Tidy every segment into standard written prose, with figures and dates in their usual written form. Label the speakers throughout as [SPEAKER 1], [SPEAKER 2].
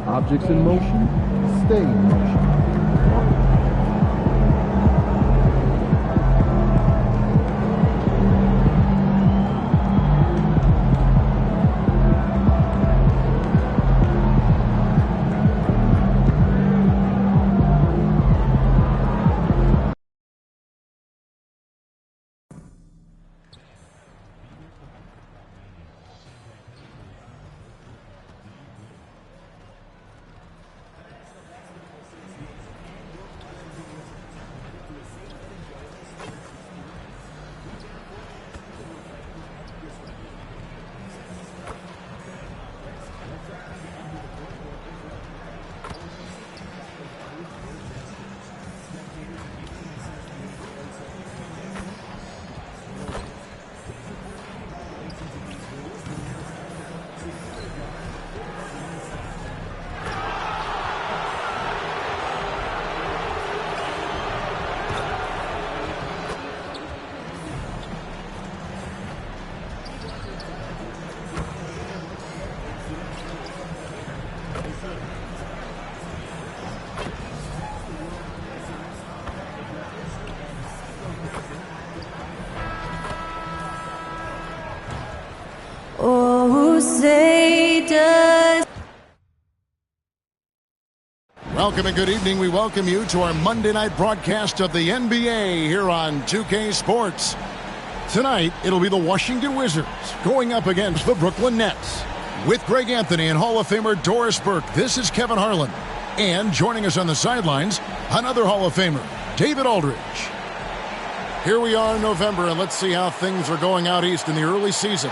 [SPEAKER 1] Objects in motion, stay in motion.
[SPEAKER 2] Welcome and good evening. We welcome you to our Monday night broadcast of the NBA here on 2K Sports. Tonight, it'll be the Washington Wizards going up against the Brooklyn Nets. With Greg Anthony and Hall of Famer Doris Burke, this is Kevin Harlan. And joining us on the sidelines, another Hall of Famer, David Aldridge. Here we are in November, and let's see how things are going out east in the early season.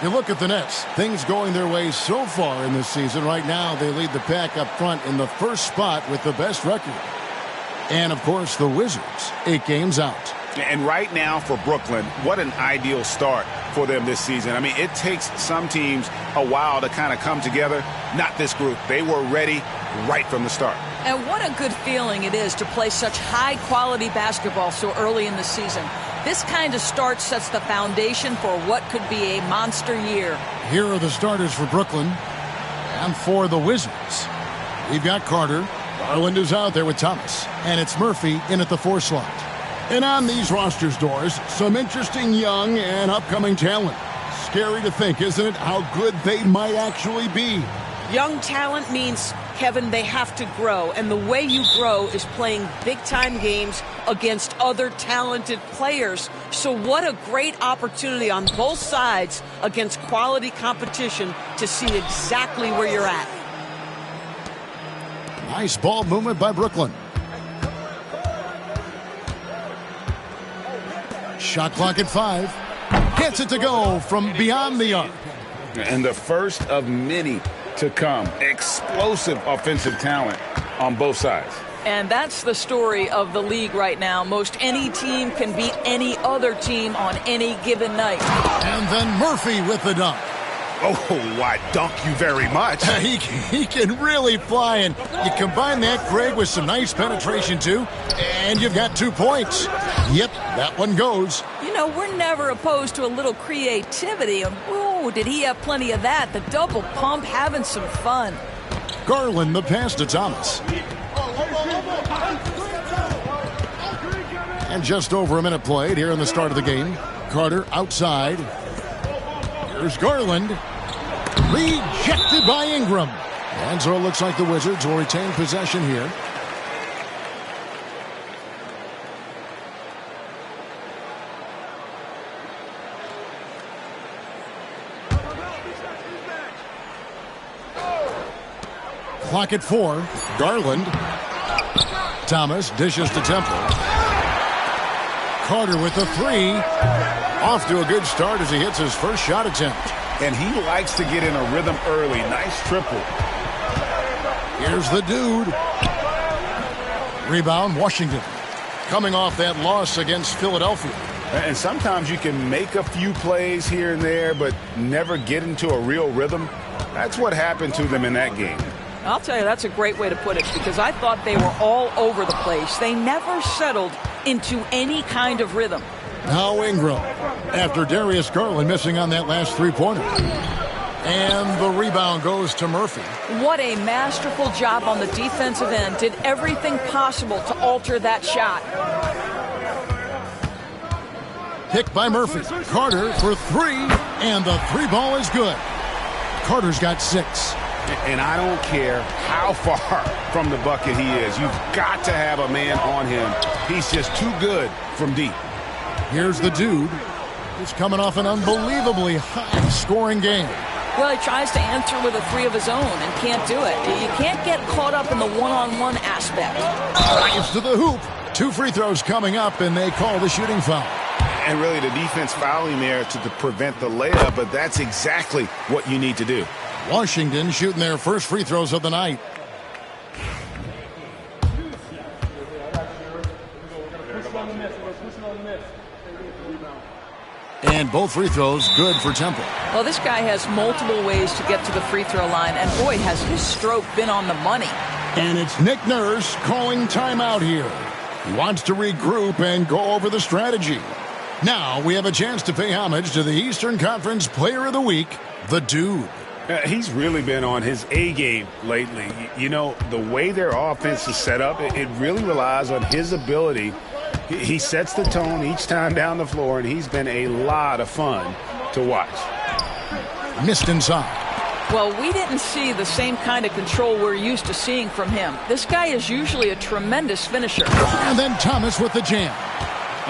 [SPEAKER 2] You look at the Nets, things going their way so far in this season. Right now, they lead the pack up front in the first spot with the best record. And, of course, the Wizards, 8 games out.
[SPEAKER 3] And right now for Brooklyn, what an ideal start for them this season. I mean, it takes some teams a while to kind of come together. Not this group. They were ready right from the start.
[SPEAKER 4] And what a good feeling it is to play such high-quality basketball so early in the season. This kind of start sets the foundation for what could be a monster year.
[SPEAKER 2] Here are the starters for Brooklyn and for the Wizards. We've got Carter. Garland is out there with Thomas. And it's Murphy in at the 4 slot. And on these rosters, Doris, some interesting young and upcoming talent. Scary to think, isn't it, how good they might actually be?
[SPEAKER 4] Young talent means, Kevin, they have to grow. And the way you grow is playing big-time games against other talented players. So what a great opportunity on both sides against quality competition to see exactly where you're at.
[SPEAKER 2] Nice ball movement by Brooklyn. Shot clock at 5. Gets it to go from beyond the arc.
[SPEAKER 3] And the first of many to come. Explosive offensive talent on both sides.
[SPEAKER 4] And that's the story of the league right now. Most any team can beat any other team on any given night.
[SPEAKER 2] And then Murphy with the dunk.
[SPEAKER 3] Oh, why, dunk you very much.
[SPEAKER 2] He can really fly, and you combine that, Greg, with some nice penetration, too, and you've got 2 points. Yep, that one goes.
[SPEAKER 4] You know, we're never opposed to a little creativity. Ooh, did he have plenty of that? The double pump, having some fun.
[SPEAKER 2] Garland, the pass to Thomas. And just over a minute played here in the start of the game. Carter outside. Here's Garland. Rejected by Ingram. And so it looks like the Wizards will retain possession here. Clock at 4. Garland. Thomas dishes to Temple. Carter with the 3. Off to a good start as he hits his first shot attempt.
[SPEAKER 3] And he likes to get in a rhythm early. Nice triple.
[SPEAKER 2] Here's the dude. Rebound, Washington. Coming off that loss against Philadelphia.
[SPEAKER 3] And sometimes you can make a few plays here and there, but never get into a real rhythm. That's what happened to them in that game.
[SPEAKER 4] I'll tell you, that's a great way to put it, because I thought they were all over the place. They never settled into any kind of rhythm.
[SPEAKER 2] Now Ingram, after Darius Garland missing on that last 3-pointer. And the rebound goes to Murphy.
[SPEAKER 4] What a masterful job on the defensive end. Did everything possible to alter that shot.
[SPEAKER 2] Picked by Murphy. Carter for three, and the three ball is good. Carter's got 6.
[SPEAKER 3] And I don't care how far from the bucket he is. You've got to have a man on him. He's just too good from deep.
[SPEAKER 2] Here's the dude. He's coming off an unbelievably high-scoring game.
[SPEAKER 4] Well, he tries to answer with a 3 of his own and can't do it. You can't get caught up in the one-on-one aspect.
[SPEAKER 2] Drives to the hoop. 2 free throws coming up, and they call the shooting foul.
[SPEAKER 3] And really the defense fouling there to prevent the layup, but that's exactly what you need to do.
[SPEAKER 2] Washington shooting their first free throws of the night. And both free throws good for Temple.
[SPEAKER 4] Well, this guy has multiple ways to get to the free throw line, and boy, has his stroke been on the money.
[SPEAKER 2] And it's Nick Nurse calling timeout here. He wants to regroup and go over the strategy. Now we have a chance to pay homage to the Eastern Conference Player of the Week, the Dude.
[SPEAKER 3] He's really been on his A game lately. You know, the way their offense is set up, it really relies on his ability. He sets the tone each time down the floor, and he's been a lot of fun to watch.
[SPEAKER 2] Missed inside.
[SPEAKER 4] Well, we didn't see the same kind of control we're used to seeing from him. This guy is usually a tremendous finisher.
[SPEAKER 2] And then Thomas with the jam.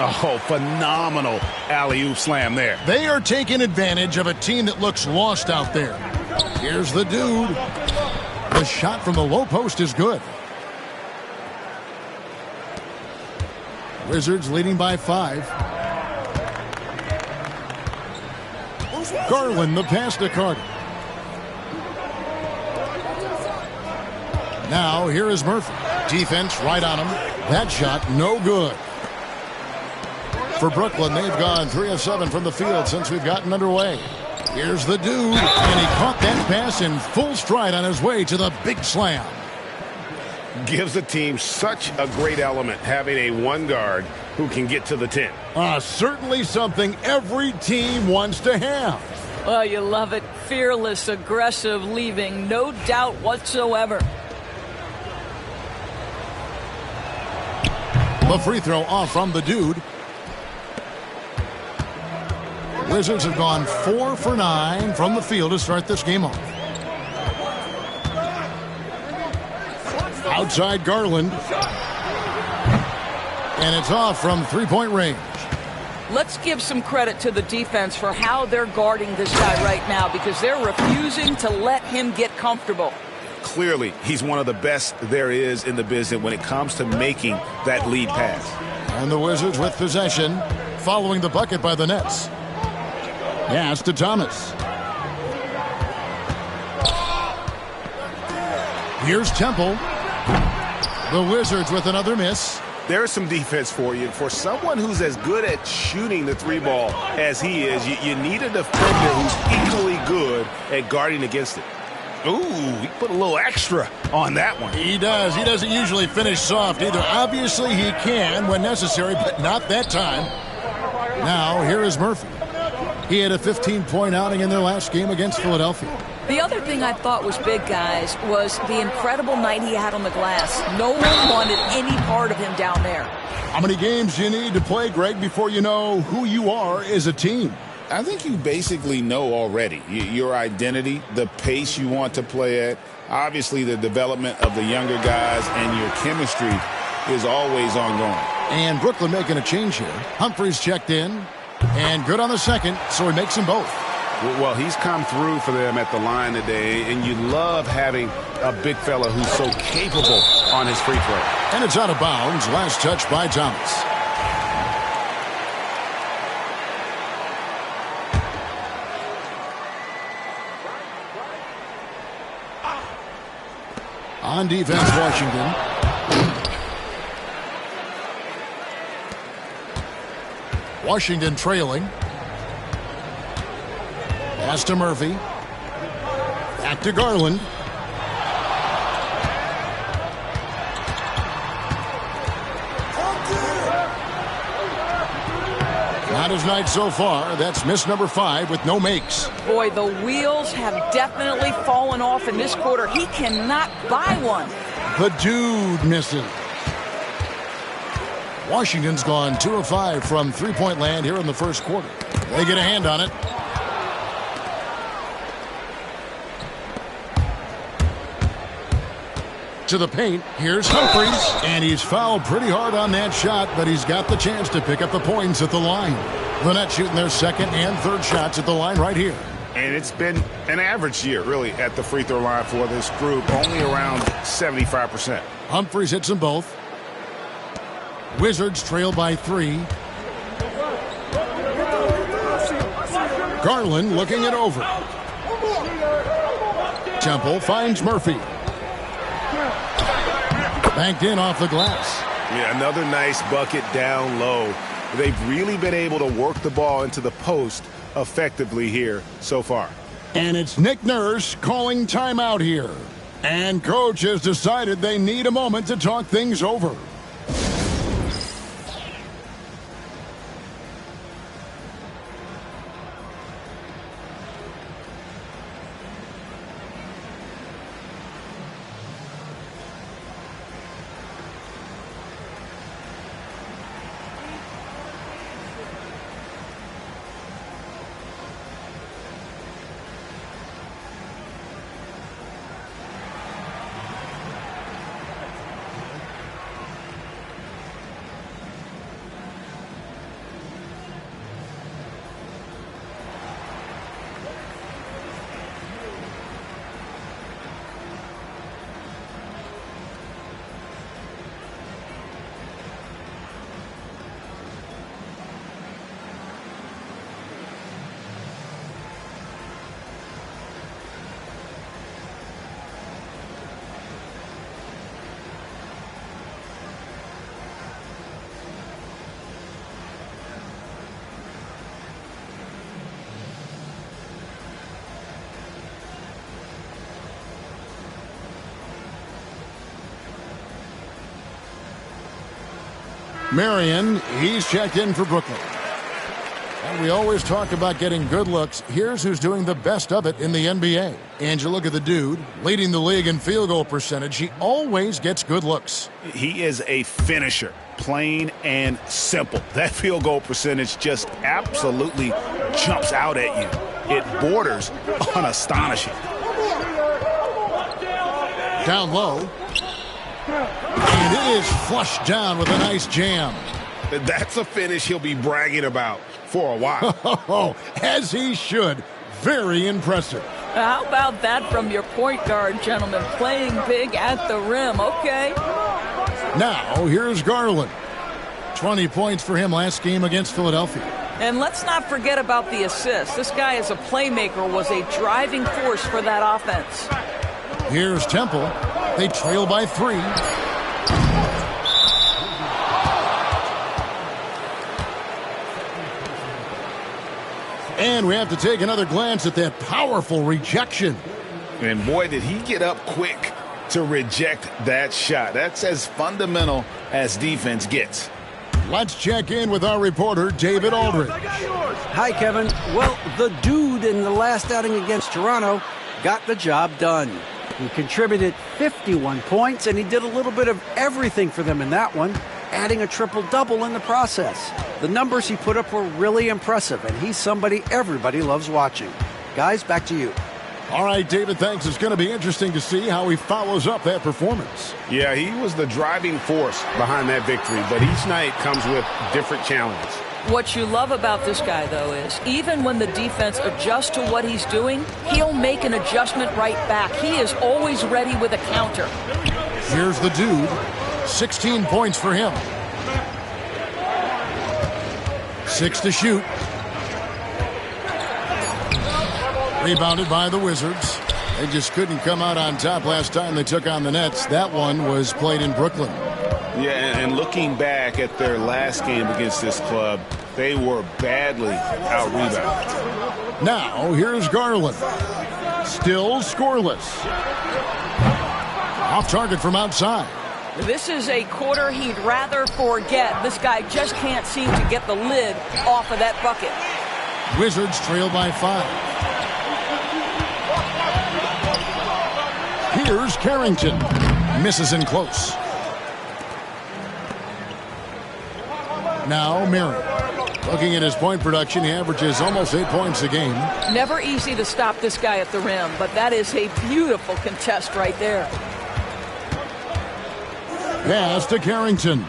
[SPEAKER 3] Oh, phenomenal alley-oop slam there.
[SPEAKER 2] They are taking advantage of a team that looks lost out there. Here's the dude. The shot from the low post is good. Wizards leading by 5. Garland the pass to Carter. Now here is Murphy. Defense right on him. That shot no good. For Brooklyn, they've gone 3 of 7 from the field since we've gotten underway. Here's the dude, and he caught that pass in full stride on his way to the big slam.
[SPEAKER 3] Gives a team such a great element having a one guard who can get to the 10.
[SPEAKER 2] Certainly something every team wants to have.
[SPEAKER 4] Well, you love it. Fearless, aggressive, leaving no doubt whatsoever.
[SPEAKER 2] The free throw off from the dude. Wizards have gone 4 for 9 from the field to start this game off. Outside Garland. And it's off from three-point range.
[SPEAKER 4] Let's give some credit to the defense for how they're guarding this guy right now, because they're refusing to let him get comfortable.
[SPEAKER 3] Clearly, he's one of the best there is in the business when it comes to making that lead pass.
[SPEAKER 2] And the Wizards with possession, following the bucket by the Nets. Pass to Thomas. Here's Temple. The Wizards with another miss.
[SPEAKER 3] There's some defense for you. For someone who's as good at shooting the 3-ball as he is, you need a defender who's equally good at guarding against it. Ooh, he put a little extra on that one.
[SPEAKER 2] He does. He doesn't usually finish soft either. Obviously, he can when necessary, but not that time. Now, here is Murphy. He had a 15-point outing in their last game against Philadelphia.
[SPEAKER 4] The other thing I thought was big, guys, was the incredible night he had on the glass. No one wanted any part of him down there.
[SPEAKER 2] How many games do you need to play, Greg, before you know who you are as a team?
[SPEAKER 3] I think you basically know already your identity, the pace you want to play at, obviously the development of the younger guys, and your chemistry is always ongoing.
[SPEAKER 2] And Brooklyn making a change here. Humphries checked in, and good on the second, so he makes them both.
[SPEAKER 3] Well, he's come through for them at the line today, and you love having a big fella who's so capable on his free throw.
[SPEAKER 2] And it's out of bounds. Last touch by Thomas. On defense, Washington. Washington trailing. Pass to Murphy. Back to Garland. Not his night so far. That's miss number 5 with no makes.
[SPEAKER 4] Boy, the wheels have definitely fallen off in this quarter. He cannot buy one.
[SPEAKER 2] The dude misses. Washington's gone 2 of 5 from three-point land here in the first quarter. They get a hand on it. To the paint. Here's Humphries. And he's fouled pretty hard on that shot, but he's got the chance to pick up the points at the line. The Nets shooting their second and third shots at the line right here.
[SPEAKER 3] And it's been an average year, really, at the free throw line for this group, only around 75%.
[SPEAKER 2] Humphries hits them both. Wizards trail by 3. Garland looking it over. Temple finds Murphy. Banked in off the glass.
[SPEAKER 3] Yeah, another nice bucket down low. They've really been able to work the ball into the post effectively here so far.
[SPEAKER 2] And it's Nick Nurse calling timeout here. And coach has decided they need a moment to talk things over. Marion, he's checked in for Brooklyn. And we always talk about getting good looks. Here's who's doing the best of it in the NBA. And you look at the dude, leading the league in field goal percentage. He always gets good looks.
[SPEAKER 3] He is a finisher, plain and simple. That field goal percentage just absolutely jumps out at you. It borders on astonishing.
[SPEAKER 2] Down low. And it is flushed down with a nice jam.
[SPEAKER 3] That's a finish he'll be bragging about for a while.
[SPEAKER 2] As he should. Very impressive.
[SPEAKER 4] How about that from your point guard, gentlemen? Playing big at the rim. Okay.
[SPEAKER 2] Now, here's Garland. 20 points for him last game against Philadelphia.
[SPEAKER 4] And let's not forget about the assist. This guy as a playmaker was a driving force for that offense.
[SPEAKER 2] Here's Temple. They trail by 3. And we have to take another glance at that powerful rejection.
[SPEAKER 3] And boy, did he get up quick to reject that shot. That's as fundamental as defense gets.
[SPEAKER 2] Let's check in with our reporter, David Aldridge.
[SPEAKER 5] Hi, Kevin. Well, the dude in the last outing against Toronto got the job done. He contributed 51 points, and he did a little bit of everything for them in that one, adding a triple-double in the process. The numbers he put up were really impressive, and he's somebody everybody loves watching. Guys, back to you.
[SPEAKER 2] All right, David, thanks. It's going to be interesting to see how he follows up that performance.
[SPEAKER 3] Yeah, he was the driving force behind that victory, but each night comes with different challenges.
[SPEAKER 4] What you love about this guy, though, is even when the defense adjusts to what he's doing, he'll make an adjustment right back. He is always ready with a counter.
[SPEAKER 2] Here's the dude. 16 points for him. 6 to shoot. Rebounded by the Wizards. They just couldn't come out on top last time they took on the Nets. That one was played in Brooklyn.
[SPEAKER 3] Yeah, and looking back at their last game against this club, they were badly out-rebounded.
[SPEAKER 2] Now, here's Garland. Still scoreless. Off target from outside.
[SPEAKER 4] This is a quarter he'd rather forget. This guy just can't seem to get the lid off of that bucket.
[SPEAKER 2] Wizards trail by 5. Here's Carrington. Misses in close. Now Marion. Looking at his point production, he averages almost 8 points a game.
[SPEAKER 4] Never easy to stop this guy at the rim, but that is a beautiful contest right there.
[SPEAKER 2] Pass to Carrington.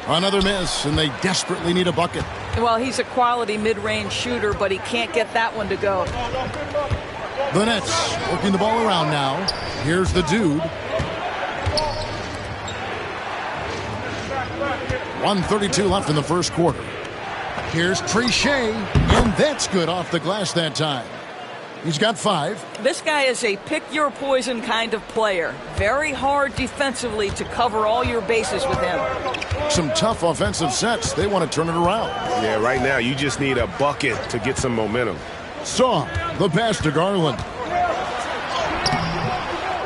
[SPEAKER 2] Another miss, and they desperately need a bucket.
[SPEAKER 4] Well, he's a quality mid-range shooter, but he can't get that one to go.
[SPEAKER 2] The Nets working the ball around now. Here's the dude. 1:32 left in the first quarter. Here's Trichet, and that's good off the glass that time. He's got 5.
[SPEAKER 4] This guy is a pick-your-poison kind of player. Very hard defensively to cover all your bases with him.
[SPEAKER 2] Some tough offensive sets. They want to turn it around.
[SPEAKER 6] Yeah, right now you just need a bucket to get some momentum.
[SPEAKER 2] Saw the pass to Garland.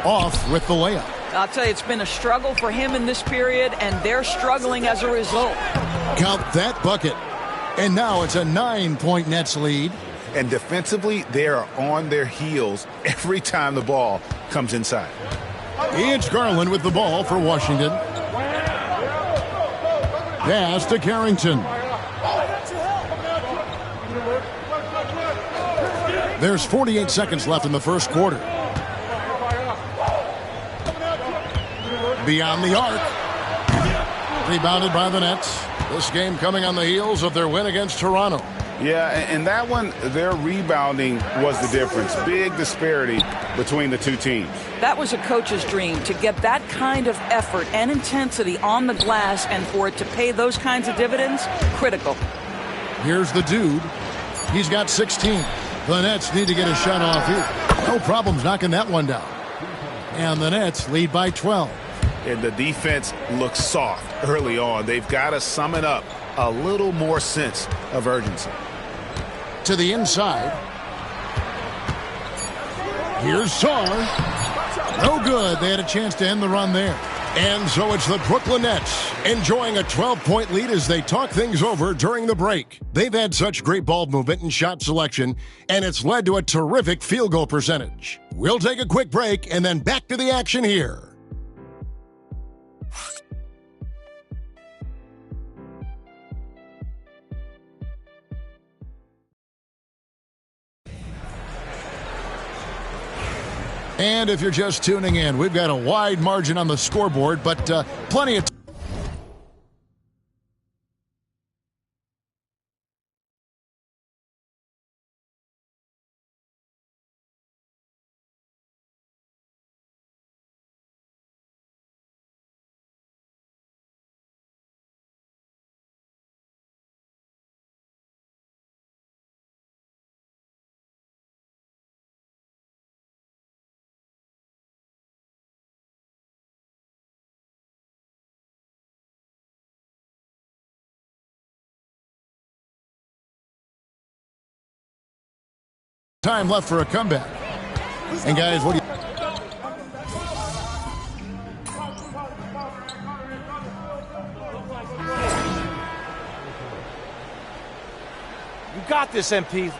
[SPEAKER 2] Off with the layup.
[SPEAKER 4] I'll tell you, it's been a struggle for him in this period, and they're struggling as a result.
[SPEAKER 2] Count that bucket. And now it's a 9-point Nets lead.
[SPEAKER 3] And defensively, they are on their heels every time the ball comes inside.
[SPEAKER 2] It's Garland with the ball for Washington. Pass to Carrington. There's 48 seconds left in the first quarter. Beyond the arc. Rebounded by the Nets. This game coming on the heels of their win against Toronto.
[SPEAKER 3] Yeah, and that one, their rebounding was the difference. Big disparity between the two teams.
[SPEAKER 4] That was a coach's dream, to get that kind of effort and intensity on the glass, and for it to pay those kinds of dividends, critical.
[SPEAKER 2] Here's the dude. He's got 16. The Nets need to get a shot off here. No problems knocking that one down. And the Nets lead by 12.
[SPEAKER 3] And the defense looks soft early on. They've got to sum it up. A little more sense of urgency.
[SPEAKER 2] To the inside. Here's Saar. No good. They had a chance to end the run there. And so it's the Brooklyn Nets enjoying a 12-point lead as they talk things over during the break. They've had such great ball movement and shot selection, and it's led to a terrific field goal percentage. We'll take a quick break and then back to the action here. And if you're just tuning in, we've got a wide margin on the scoreboard, but plenty of time. Time left for a comeback. And guys, what do you...
[SPEAKER 6] You got this, MP.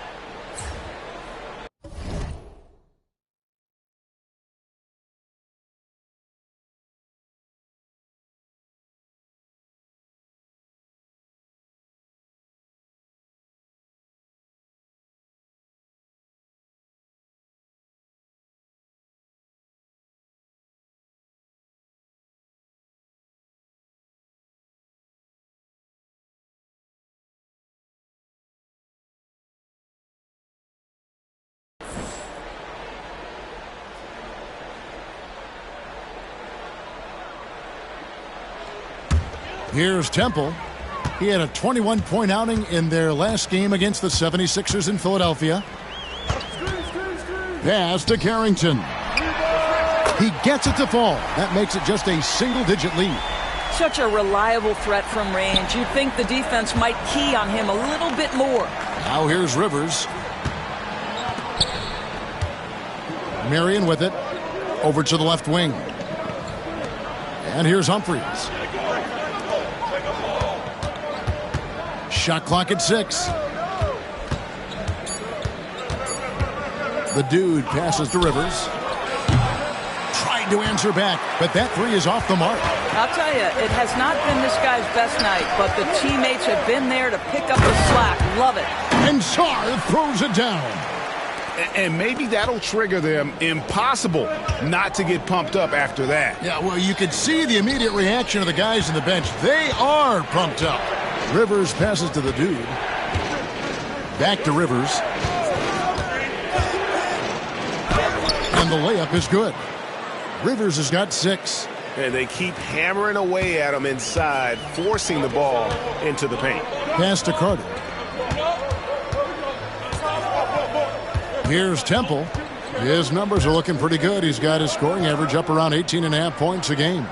[SPEAKER 2] Here's Temple. He had a 21-point outing in their last game against the 76ers in Philadelphia. Pass to Carrington. He gets it to fall. That makes it just a single-digit lead.
[SPEAKER 4] Such a reliable threat from range. You'd think the defense might key on him a little bit more.
[SPEAKER 2] Now here's Rivers. Marion with it. Over to the left wing. And here's Humphries. Shot clock at 6. The dude passes to Rivers. Tried to answer back, but that three is off the mark.
[SPEAKER 4] I'll tell you, it has not been this guy's best night, but the teammates have been there to pick up the slack. Love it.
[SPEAKER 2] And Sarr throws it down.
[SPEAKER 3] And maybe that'll trigger them. Impossible not to get pumped up after that.
[SPEAKER 2] Yeah, well, you could see the immediate reaction of the guys on the bench. They are pumped up. Rivers passes to the dude. Back to Rivers. And the layup is good. Rivers has got 6.
[SPEAKER 6] And they keep hammering away at him inside, forcing the ball into the paint.
[SPEAKER 2] Pass to Carter. Here's Temple. His numbers are looking pretty good. He's got his scoring average up around 18.5 points a game.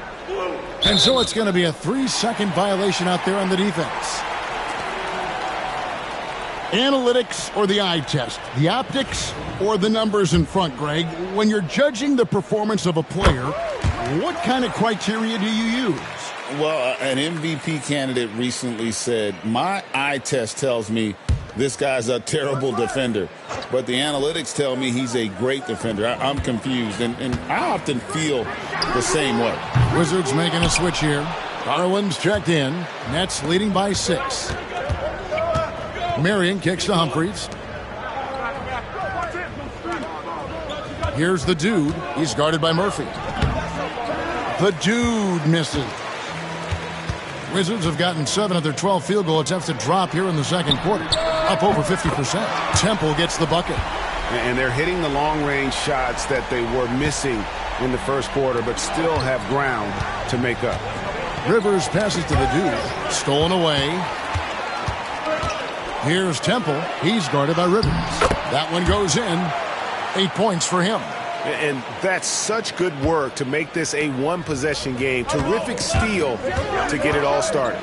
[SPEAKER 2] And so it's going to be a 3-second violation out there on the defense. Analytics or the eye test? The optics or the numbers in front, Greg? When you're judging the performance of a player, what kind of criteria do you use?
[SPEAKER 7] Well, an MVP candidate recently said, my eye test tells me this guy's a terrible defender, but the analytics tell me he's a great defender. I'm confused, and I often feel the same way.
[SPEAKER 2] Wizards making a switch here. Garland's checked in. Nets leading by 6. Marion kicks to Humphries. Here's the dude. He's guarded by Murphy. The dude misses. Wizards have gotten 7 of their 12 field goal attempts to drop here in the second quarter. Up over 50%. Temple gets the bucket.
[SPEAKER 3] And they're hitting the long-range shots that they were missing in the first quarter, but still have ground to make up.
[SPEAKER 2] Rivers passes to the dude. Stolen away. Here's Temple. He's guarded by Rivers. That one goes in. 8 points for him.
[SPEAKER 6] And that's such good work to make this a one-possession game. Terrific steal to get it all started.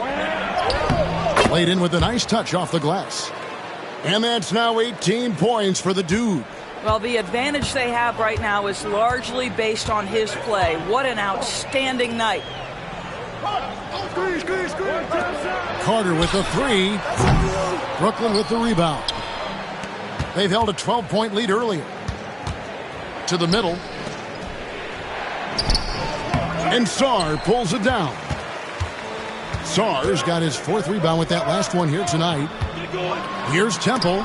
[SPEAKER 2] Played in with a nice touch off the glass. And that's now 18 points for the dude.
[SPEAKER 4] Well, the advantage they have right now is largely based on his play. What an outstanding night.
[SPEAKER 2] Carter with the 3. Brooklyn with the rebound. They've held a 12-point lead earlier. To the middle. And Sarr pulls it down. Sarr's got his 4th rebound with that last one here tonight. Here's Temple.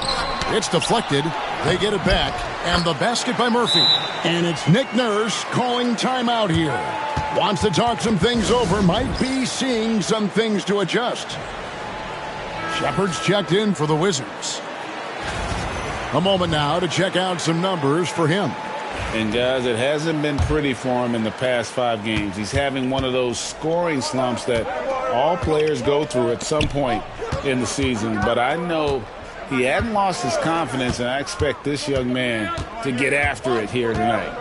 [SPEAKER 2] It's deflected. They get it back. And the basket by Murphy. And it's Nick Nurse calling timeout here. Wants to talk some things over. Might be seeing some things to adjust. Shepard's checked in for the Wizards. A moment now to check out some numbers for him.
[SPEAKER 7] And guys, it hasn't been pretty for him in the past 5 games. He's having one of those scoring slumps that all players go through at some point in the season. But I know he hadn't lost his confidence, and I expect this young man to get after it here tonight.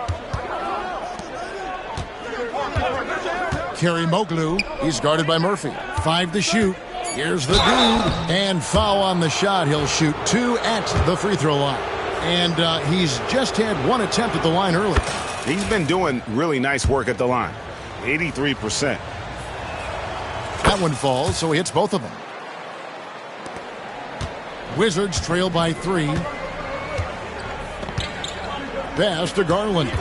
[SPEAKER 2] Kerry Moglu, he's guarded by Murphy. 5 to shoot. Here's the dude. And foul on the shot. He'll shoot 2 at the free throw line. And he's just had 1 attempt at the line early.
[SPEAKER 3] He's been doing really nice work at the line. 83%.
[SPEAKER 2] That one falls, so he hits both of them. Wizards trail by 3. Pass to Garland.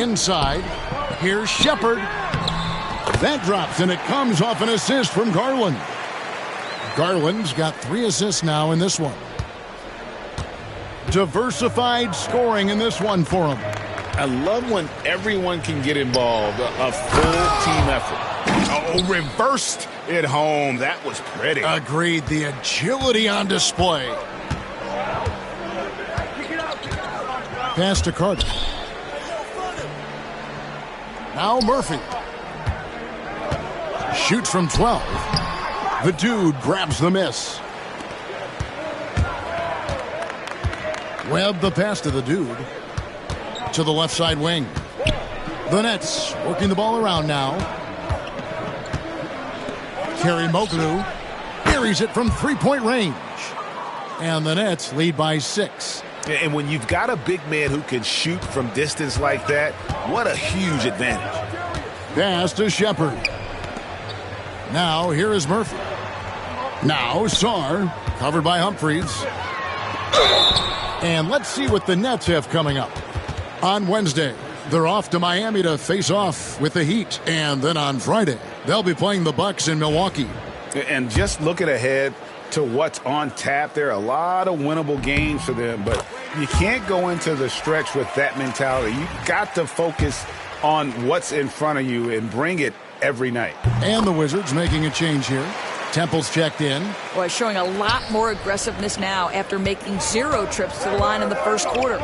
[SPEAKER 2] Inside. Here's Shepard. That drops, and it comes off an assist from Garland. Garland's got 3 assists now in this one. Diversified scoring in this one for him.
[SPEAKER 7] I love when everyone can get involved, a full team effort.
[SPEAKER 3] Oh, reversed it home. That was pretty.
[SPEAKER 2] Agreed. The agility on display. Pass to Carter. Now Murphy. Shoots from 12. The dude grabs the miss. Webb the pass to the dude. To the left side wing. The Nets working the ball around now. Kerry Moglu buries it from 3-point range. And the Nets lead by 6.
[SPEAKER 6] And when you've got a big man who can shoot from distance like that, what a huge advantage.
[SPEAKER 2] Pass to Shepard. Now here is Murphy. Now Sarr, covered by Humphries. And let's see what the Nets have coming up. On Wednesday, they're off to Miami to face off with the Heat. And then on Friday, they'll be playing the Bucks in Milwaukee.
[SPEAKER 3] And just looking ahead to what's on tap, there are a lot of winnable games for them. But you can't go into the stretch with that mentality. You've got to focus on what's in front of you and bring it every night.
[SPEAKER 2] And the Wizards making a change here. Temple's checked in.
[SPEAKER 8] Boy, showing a lot more aggressiveness now after making 0 trips to the line in the first quarter.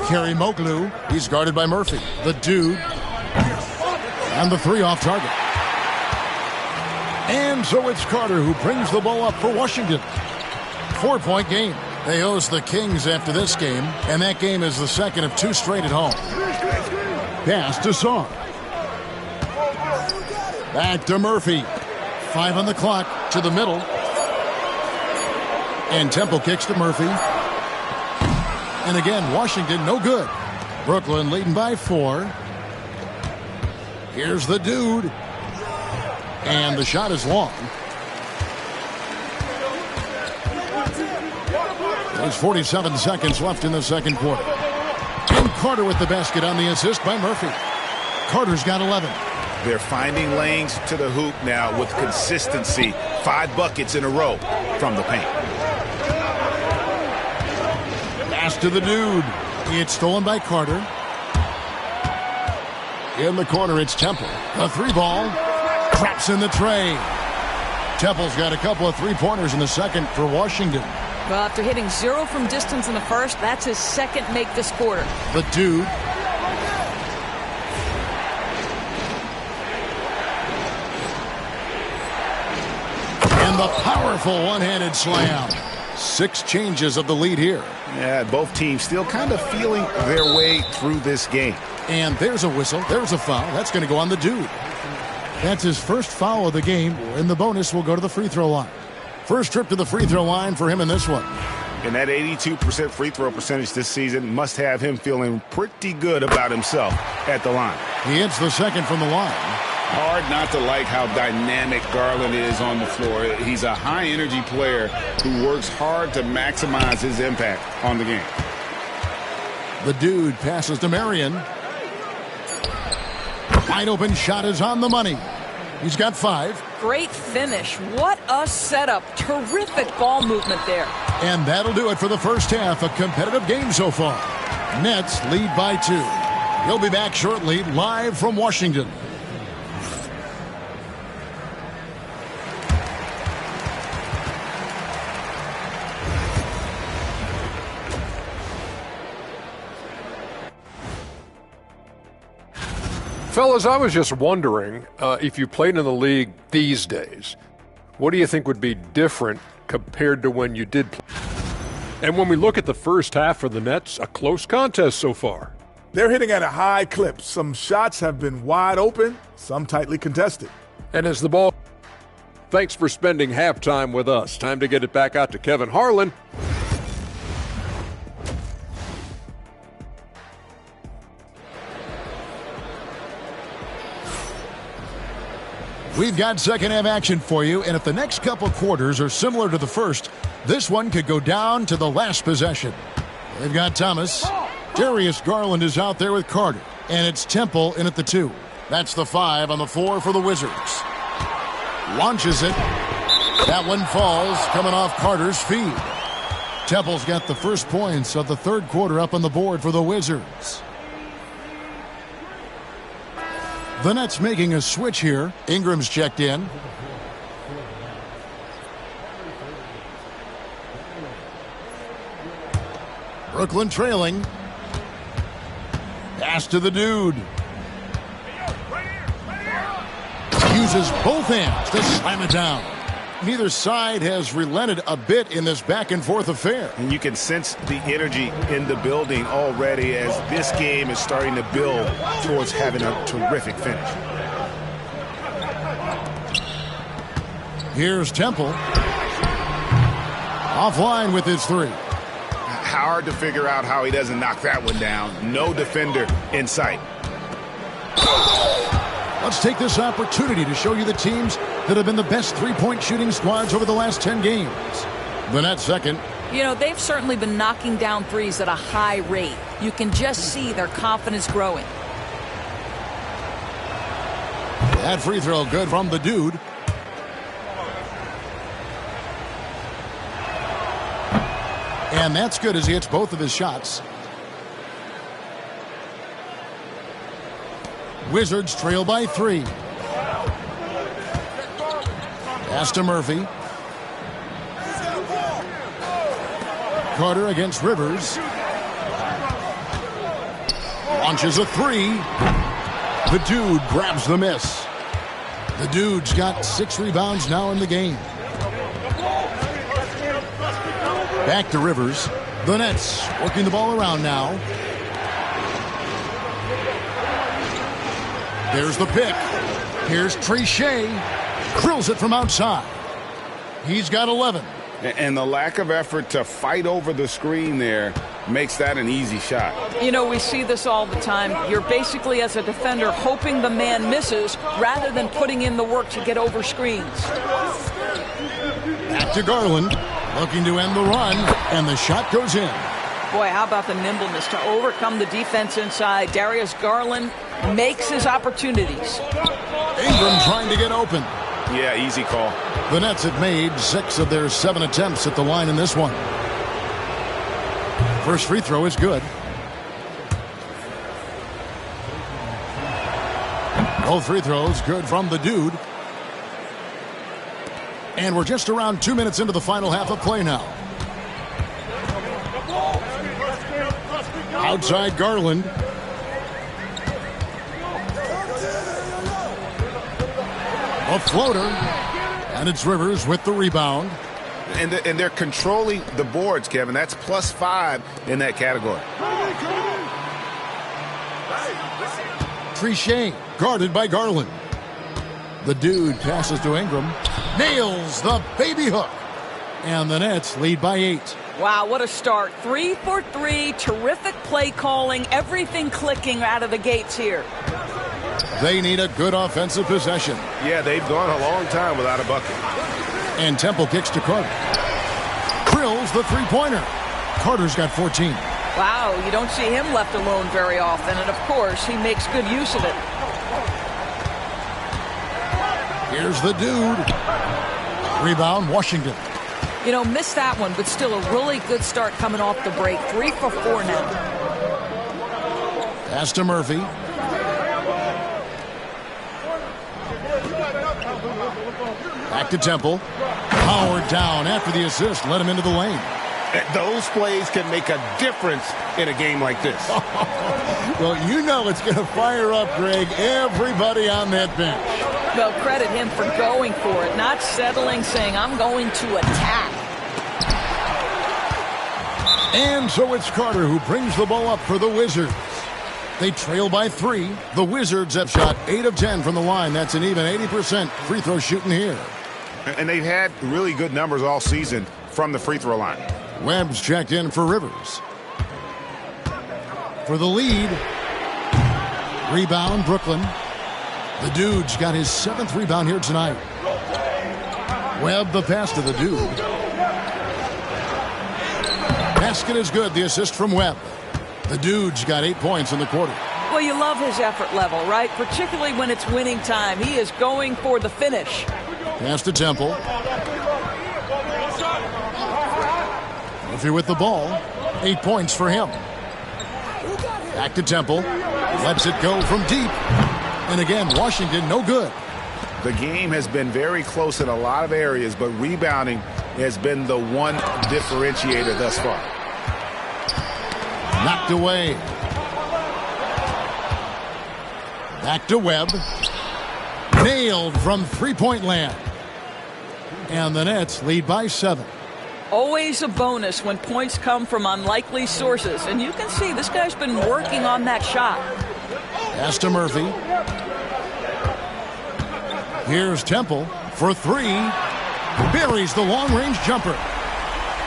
[SPEAKER 2] Kerry Moglu, he's guarded by Murphy. The dude. And the 3 off target. And so it's Carter who brings the ball up for Washington. 4-point game. They host the Kings after this game, and that game is the second of 2 straight at home. Pass to Sarr. Back to Murphy. 5 on the clock to the middle. And Temple kicks to Murphy. And again, Washington no good. Brooklyn leading by 4. Here's the dude. And the shot is long. There's 47 seconds left in the second quarter. And Carter with the basket on the assist by Murphy. Carter's got 11.
[SPEAKER 6] They're finding lanes to the hoop now with consistency. 5 buckets in a row from the paint.
[SPEAKER 2] Pass to the dude. It's stolen by Carter. In the corner, it's Temple. A 3 ball. Traps in the tray. Temple's got a couple of 3-pointers in the second for Washington.
[SPEAKER 8] Well, after hitting 0 from distance in the first, that's his second make this quarter.
[SPEAKER 2] The dude. And the powerful one-handed slam. 6 changes of the lead here.
[SPEAKER 3] Yeah, both teams still kind of feeling their way through this game.
[SPEAKER 2] And there's a whistle. There's a foul. That's going to go on the dude. That's his first foul of the game, and the bonus will go to the free throw line. First trip to the free throw line for him in this one.
[SPEAKER 3] And that 82% free throw percentage this season must have him feeling pretty good about himself at the line.
[SPEAKER 2] He hits the second from the line.
[SPEAKER 7] Hard not to like how dynamic Garland is on the floor. He's a high-energy player who works hard to maximize his impact on the game.
[SPEAKER 2] The dude passes to Marion. Wide open shot is on the money. He's got 5.
[SPEAKER 8] Great finish. What a setup. Terrific ball movement there.
[SPEAKER 2] And that'll do it for the first half. A competitive game so far. Nets lead by 2. He'll be back shortly, live from Washington.
[SPEAKER 9] Fellas, I was just wondering if you played in the league these days, what do you think would be different compared to when you did play? And when we look at the first half for the Nets, a close contest so far.
[SPEAKER 1] They're hitting at a high clip. Some shots have been wide open, some tightly contested.
[SPEAKER 9] And as the ball... Thanks for spending halftime with us. Time to get it back out to Kevin Harlan.
[SPEAKER 2] We've got second half action for you, and if the next couple quarters are similar to the first, this one could go down to the last possession. They've got Thomas. Darius Garland is out there with Carter, and it's Temple in at the 2. That's the 5 on the 4 for the Wizards. Launches it. That one falls, coming off Carter's feed. Temple's got the first points of the third quarter up on the board for the Wizards. The Nets making a switch here. Ingram's checked in. Brooklyn trailing. Pass to the dude. Uses both hands to slam it down. Neither side has relented a bit in this back-and-forth affair.
[SPEAKER 3] And you can sense the energy in the building already as this game is starting to build towards having a terrific finish.
[SPEAKER 2] Here's Temple. Offline with his three.
[SPEAKER 3] Hard to figure out how he doesn't knock that one down. No defender in sight.
[SPEAKER 2] Let's take this opportunity to show you the teams that have been the best three-point shooting squads over the last 10 games. The net second.
[SPEAKER 8] You know, they've certainly been knocking down threes at a high rate. You can just see their confidence growing.
[SPEAKER 2] That free throw good from the dude. And that's good as he hits both of his shots. Wizards trail by 3. Pass to Murphy. Carter against Rivers. Launches a 3. The dude grabs the miss. The dude's got 6 rebounds now in the game. Back to Rivers. The Nets working the ball around now. There's the pick. Here's Trichet. Drills it from outside. He's got 11.
[SPEAKER 3] And the lack of effort to fight over the screen there makes that an easy shot.
[SPEAKER 4] You know, we see this all the time. You're basically, as a defender, hoping the man misses rather than putting in the work to get over screens.
[SPEAKER 2] Back to Garland. Looking to end the run. And the shot goes in.
[SPEAKER 4] Boy, how about the nimbleness to overcome the defense inside. Darius Garland makes his opportunities.
[SPEAKER 2] Ingram trying to get open.
[SPEAKER 3] Yeah, easy call.
[SPEAKER 2] The Nets have made 6 of their 7 attempts at the line in this one. First free throw is good. Both free throws good from the dude. And we're just around 2 minutes into the final half of play now. Outside Garland. A floater. And it's Rivers with the rebound.
[SPEAKER 3] And they're controlling the boards, Kevin. That's +5 in that category.
[SPEAKER 2] Trichet guarded by Garland. The dude passes to Ingram. Nails the baby hook. And the Nets lead by 8.
[SPEAKER 4] Wow, what a start. 3 for 3. Terrific play calling. Everything clicking out of the gates here.
[SPEAKER 2] They need a good offensive possession.
[SPEAKER 3] Yeah, they've gone a long time without a bucket.
[SPEAKER 2] And Temple kicks to Carter. Drills the three-pointer. Carter's got 14.
[SPEAKER 4] Wow, you don't see him left alone very often. And, of course, he makes good use of it.
[SPEAKER 2] Here's the dude. Rebound, Washington.
[SPEAKER 8] You know, missed that one, but still a really good start coming off the break. 3 for 4 now.
[SPEAKER 2] Pass to Murphy. Back to Temple. Powered down after the assist. Let him into the lane.
[SPEAKER 3] Those plays can make a difference in a game like this.
[SPEAKER 2] Well, you know it's going to fire up, Greg, everybody on that bench.
[SPEAKER 4] Well, credit him for going for it, not settling, saying, I'm going to attack.
[SPEAKER 2] And so it's Carter who brings the ball up for the Wizards. They trail by 3. The Wizards have shot 8 of 10 from the line. That's an even 80% free throw shooting here.
[SPEAKER 3] And they've had really good numbers all season from the free throw line.
[SPEAKER 2] Webb's checked in for Rivers. For the lead. Rebound, Brooklyn. The dude's got his 7th rebound here tonight. Webb the pass to the dude. Basket is good. The assist from Webb. The dude's got 8 points in the quarter.
[SPEAKER 4] Well, you love his effort level, right? Particularly when it's winning time. He is going for the finish.
[SPEAKER 2] Pass to Temple. Murphy with the ball. 8 points for him. Back to Temple. Lets it go from deep. And again, Washington, no good.
[SPEAKER 3] The game has been very close in a lot of areas, but rebounding has been the one differentiator thus far.
[SPEAKER 2] Knocked away. Back to Webb. Nailed from three-point land. And the Nets lead by 7.
[SPEAKER 4] Always a bonus when points come from unlikely sources. And you can see this guy's been working on that shot.
[SPEAKER 2] Pass to Murphy. Here's Temple for 3. Buries the long-range jumper.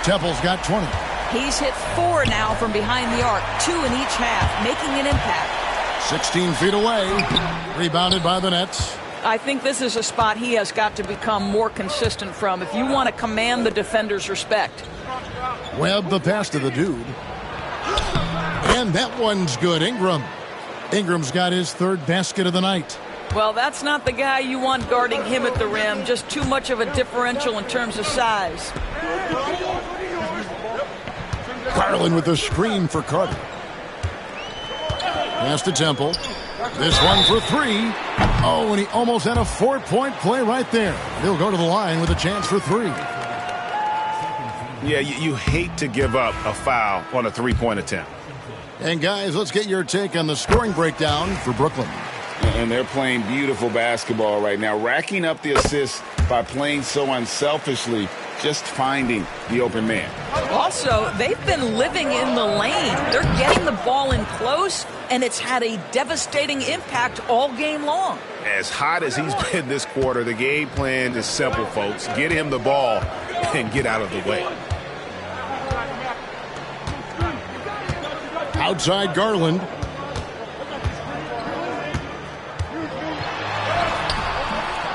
[SPEAKER 2] Temple's got 20.
[SPEAKER 8] He's hit 4 now from behind the arc, 2 in each half, making an impact.
[SPEAKER 2] 16 feet away. Rebounded by the Nets.
[SPEAKER 4] I think this is a spot he has got to become more consistent from if you want to command the defender's respect.
[SPEAKER 2] Webb the pass to the dude. And that one's good. Ingram's got his 3rd basket of the night.
[SPEAKER 4] Well, that's not the guy you want guarding him at the rim. Just too much of a differential in terms of size.
[SPEAKER 2] Garland with the screen for Carter. Pass to Temple. This one for 3. Oh, and he almost had a 4-point play right there. He'll go to the line with a chance for 3.
[SPEAKER 6] Yeah, you hate to give up a foul on a 3-point attempt.
[SPEAKER 2] And guys, let's get your take on the scoring breakdown for Brooklyn.
[SPEAKER 7] And they're playing beautiful basketball right now, racking up the assists by playing so unselfishly, just finding the open man.
[SPEAKER 4] Also, they've been living in the lane. They're getting the ball in close, and it's had a devastating impact all game long.
[SPEAKER 6] As hot as he's been this quarter, the game plan is simple, folks. Get him the ball and get out of the way.
[SPEAKER 2] Outside Garland.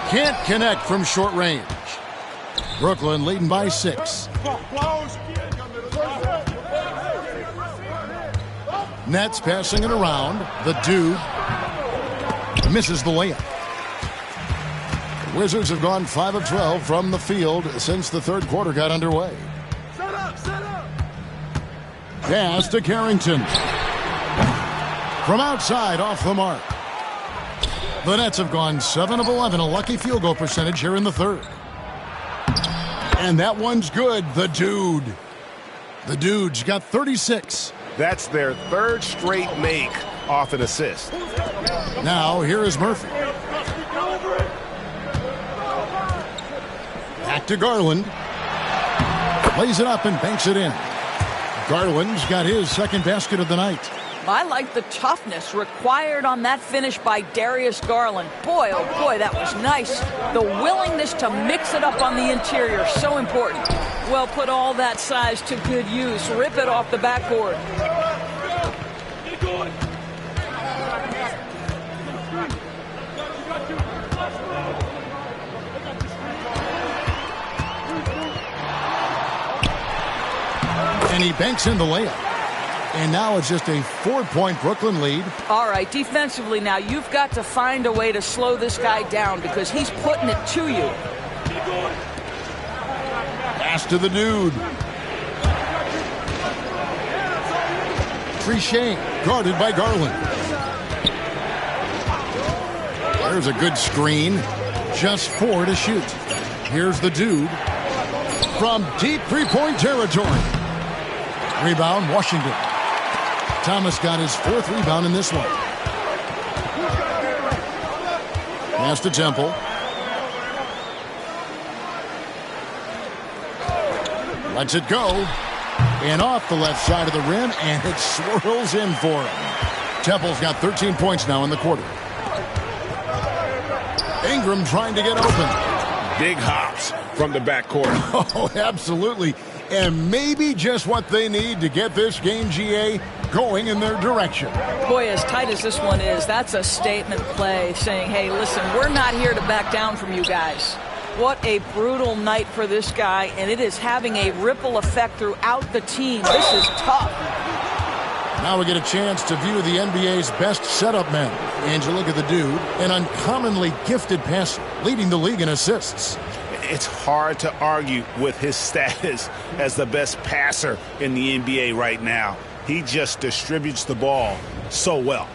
[SPEAKER 2] Can't connect from short range. Brooklyn leading by 6. Nets passing it around. The dude misses the layup. The Wizards have gone 5 of 12 from the field since the 3rd quarter got underway. Pass to Carrington. From outside, off the mark. The Nets have gone 7 of 11, a lucky field goal percentage here in the 3rd. And that one's good. The dude's got 36.
[SPEAKER 6] That's their 3rd straight make off an assist.
[SPEAKER 2] Now, here is Murphy. Back to Garland. Lays it up and banks it in. Garland's got his 2nd basket of the night.
[SPEAKER 4] I like the toughness required on that finish by Darius Garland. Boy, oh boy, that was nice. The willingness to mix it up on the interior, so important. Well, put all that size to good use. Rip it off the backboard.
[SPEAKER 2] And he banks in the layup. And now it's just a 4-point Brooklyn lead.
[SPEAKER 4] All right, defensively now, you've got to find a way to slow this guy down because he's putting it to you.
[SPEAKER 2] Pass to the dude. Trichet guarded by Garland. There's a good screen. Just 4 to shoot. Here's the dude from deep 3-point territory. Rebound, Washington. Thomas got his 4th rebound in this one. Pass to Temple. Lets it go. And off the left side of the rim, and it swirls in for him. Temple's got 13 points now in the quarter. Ingram trying to get open.
[SPEAKER 3] Big hops from the backcourt.
[SPEAKER 2] Oh, absolutely. And maybe just what they need to get this game, GA, going in their direction.
[SPEAKER 4] Boy, as tight as this one is, that's a statement play saying, hey, listen, we're not here to back down from you guys. What a brutal night for this guy, and it is having a ripple effect throughout the team. This is tough.
[SPEAKER 2] Now we get a chance to view the NBA's best setup men. And you look at the dude, an uncommonly gifted passer, leading the league in assists.
[SPEAKER 6] It's hard to argue with his status as the best passer in the NBA right now. He just distributes the ball so well.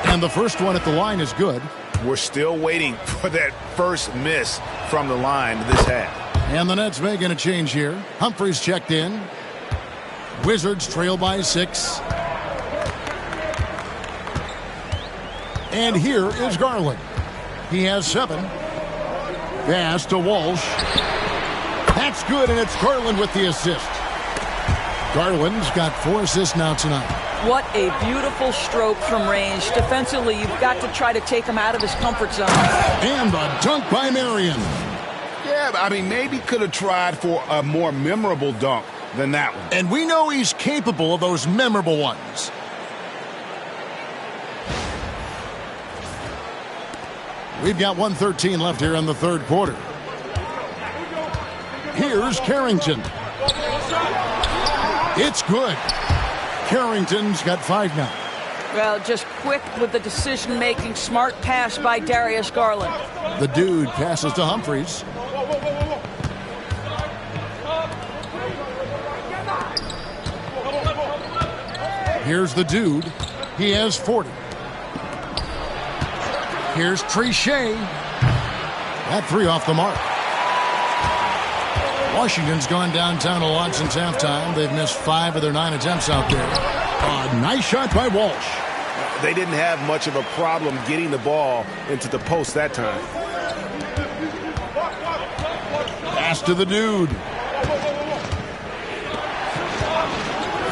[SPEAKER 2] And the first one at the line is good.
[SPEAKER 6] We're still waiting for that first miss from the line this half.
[SPEAKER 2] And the Nets making a change here. Humphries checked in. Wizards trail by 6. And here is Garland. He has 7. Pass to Walsh. That's good, and it's Garland with the assist. Garland's got 4 assists now tonight.
[SPEAKER 4] What a beautiful stroke from range. Defensively, you've got to try to take him out of his comfort zone.
[SPEAKER 2] And the dunk by Marion.
[SPEAKER 6] Yeah, I mean, maybe could have tried for a more memorable dunk than that one.
[SPEAKER 2] And we know he's capable of those memorable ones. We've got 1:13 left here in the third quarter. Here's Carrington. It's good. Carrington's got 5 now.
[SPEAKER 4] Well, just quick with the decision-making, smart pass by Darius Garland.
[SPEAKER 2] The dude passes to Humphries. Here's the dude. He has 40. Here's Trichet. That 3 off the mark. Washington's gone downtown a lot since halftime. They've missed 5 of their 9 attempts out there. A nice shot by Walsh.
[SPEAKER 6] They didn't have much of a problem getting the ball into the post that time.
[SPEAKER 2] Pass to the dude.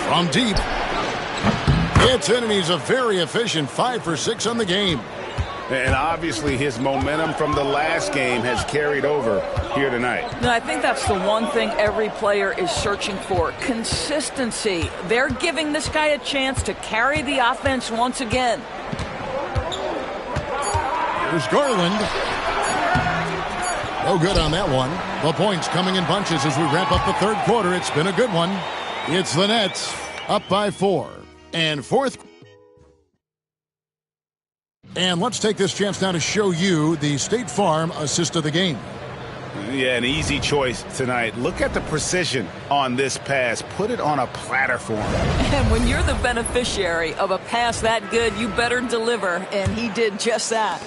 [SPEAKER 2] From deep. It's in, and he's a very efficient 5 for 6 on the game.
[SPEAKER 3] And obviously his momentum from the last game has carried over here tonight.
[SPEAKER 4] No, I think that's the one thing every player is searching for. Consistency. They're giving this guy a chance to carry the offense once again.
[SPEAKER 2] Here's Garland. No good on that one. The points coming in bunches as we wrap up the third quarter. It's been a good one. It's the Nets up by 4. And fourth. And let's take this chance now to show you the State Farm assist of the game.
[SPEAKER 3] Yeah, an easy choice tonight. Look at the precision on this pass. Put it on a platter for him.
[SPEAKER 4] And when you're the beneficiary of a pass that good, you better deliver, and he did just that.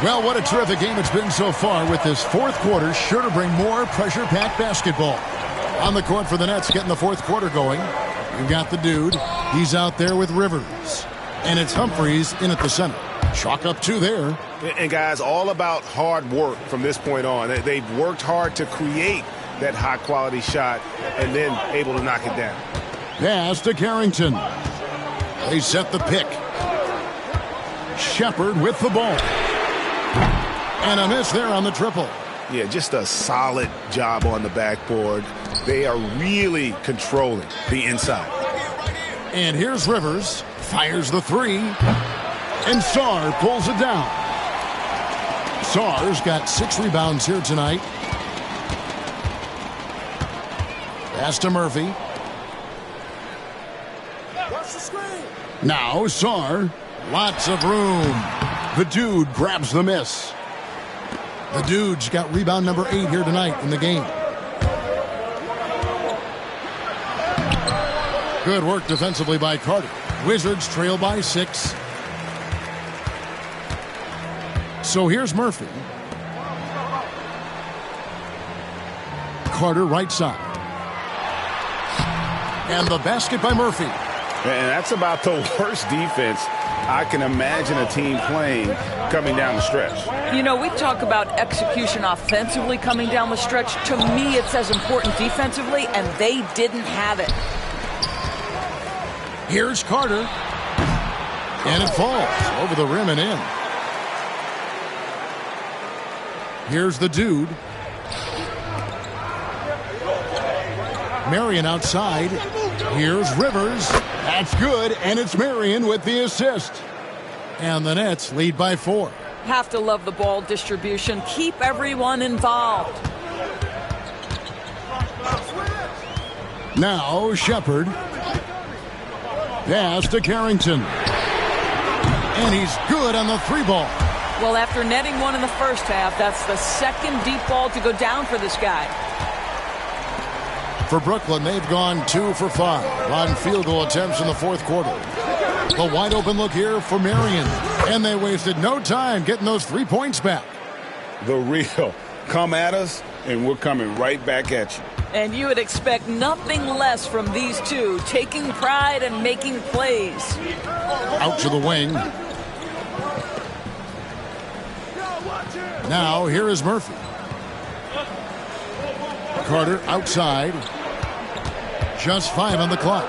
[SPEAKER 2] Well, what a terrific game it's been so far, with this fourth quarter sure to bring more pressure-packed basketball. On the court for the Nets, getting the fourth quarter going. You've got the dude. He's out there with Rivers. And it's Humphries in at the center. Chalk up 2 there.
[SPEAKER 3] And guys, all about hard work from this point on. They've worked hard to create that high-quality shot and then able to knock it down.
[SPEAKER 2] Pass to Carrington. They set the pick. Shepard with the ball. And a miss there on the triple.
[SPEAKER 3] Yeah, just a solid job on the backboard. They are really controlling the inside.
[SPEAKER 2] And here's Rivers. Fires the 3. And Sarr pulls it down. Sarr's got 6 rebounds here tonight. Pass to Murphy. Now Sarr. Lots of room. The dude grabs the miss. The dude's got rebound number 8 here tonight in the game. Good work defensively by Carter. Wizards trail by 6. So here's Murphy. Carter right side. And the basket by Murphy.
[SPEAKER 3] And that's about the worst defense I can imagine a team playing coming down the stretch.
[SPEAKER 4] You know, we talk about execution offensively coming down the stretch. To me, it's as important defensively, and they didn't have it.
[SPEAKER 2] Here's Carter. And it falls over the rim and in. Here's the dude. Marion outside. Here's Rivers. That's good, and it's Marion with the assist. And the Nets lead by 4.
[SPEAKER 4] Have to love the ball distribution. Keep everyone involved.
[SPEAKER 2] Now Shepard. Pass to Carrington. And he's good on the 3 ball.
[SPEAKER 4] Well, after netting 1 in the first half, that's the second deep ball to go down for this guy.
[SPEAKER 2] For Brooklyn, they've gone 2 for 5 on field goal attempts in the fourth quarter. The wide open look here for Marion. And they wasted no time getting those 3 points back.
[SPEAKER 3] The real come at us, and we're coming right back at you.
[SPEAKER 4] And you would expect nothing less from these two, taking pride and making plays.
[SPEAKER 2] Out to the wing. Now here is Murphy. Carter outside. Just 5 on the clock.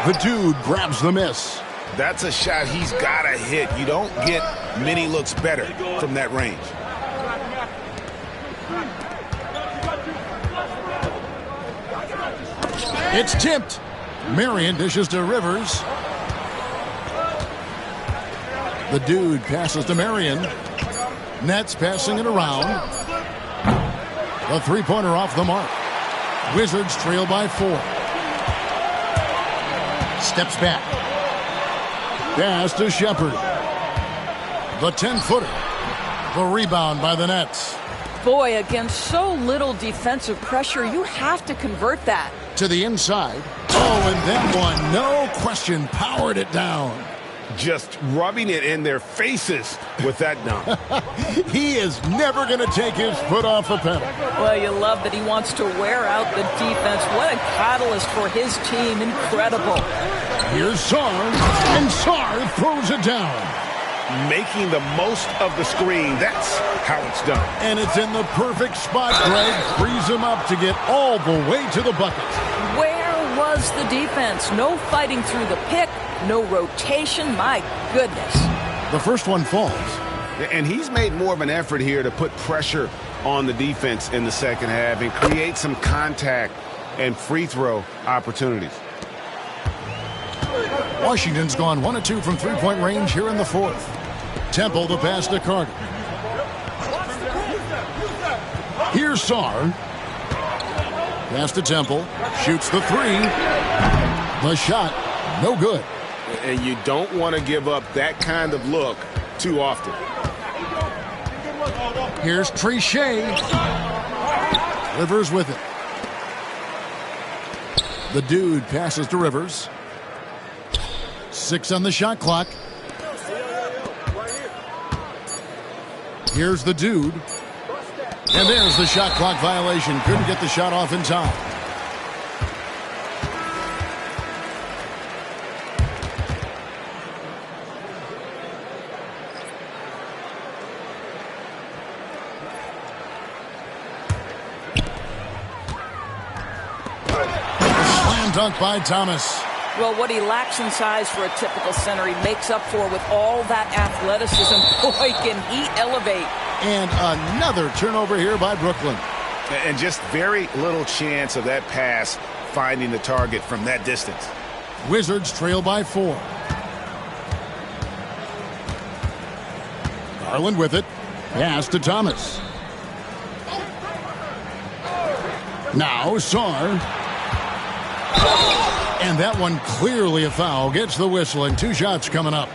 [SPEAKER 2] The dude grabs the miss.
[SPEAKER 6] That's a shot he's got to hit. You don't get many looks better from that range.
[SPEAKER 2] It's tipped. Marion dishes to Rivers. The dude passes to Marion. Nets passing it around. A three-pointer off the mark. Wizards trail by 4. Steps back. Pass to Shepard. The 10-footer. The rebound by the Nets.
[SPEAKER 8] Boy, against so little defensive pressure, you have to convert that.
[SPEAKER 2] To the inside. Oh, and that one, no question, powered it down.
[SPEAKER 3] Just rubbing it in their faces with that dunk.
[SPEAKER 2] He is never going to take his foot off the pedal.
[SPEAKER 8] Well, you love that he wants to wear out the defense. What a catalyst for his team. Incredible.
[SPEAKER 2] Here's Sarr, and Sarr throws it down.
[SPEAKER 3] Making the most of the screen. That's how it's done.
[SPEAKER 2] And it's in the perfect spot. Greg frees him up to get all the way to the bucket.
[SPEAKER 8] Where was the defense? No fighting through the pick. No rotation. My goodness.
[SPEAKER 2] The first one falls.
[SPEAKER 3] And he's made more of an effort here to put pressure on the defense in the second half and create some contact and free throw opportunities.
[SPEAKER 2] Washington's gone 1 of 2 from three-point range here in the fourth. Temple the pass to Carter. Here's Sarr. Pass to Temple. Shoots the three. The shot, no good.
[SPEAKER 3] And you don't want to give up that kind of look too often.
[SPEAKER 2] Here's Trichet. Rivers with it. The dude passes to Rivers. 6 on the shot clock. Here's the dude. And there's the shot clock violation. Couldn't get the shot off in time. Slam dunk by Thomas.
[SPEAKER 8] Well, what he lacks in size for a typical center, he makes up for with all that athleticism. Boy, can he elevate.
[SPEAKER 2] And another turnover here by Brooklyn.
[SPEAKER 3] And just very little chance of that pass finding the target from that distance.
[SPEAKER 2] Wizards trail by 4. Garland with it. Pass to Thomas. Now Sarr. And that one clearly a foul. Gets the whistle and 2 shots coming up.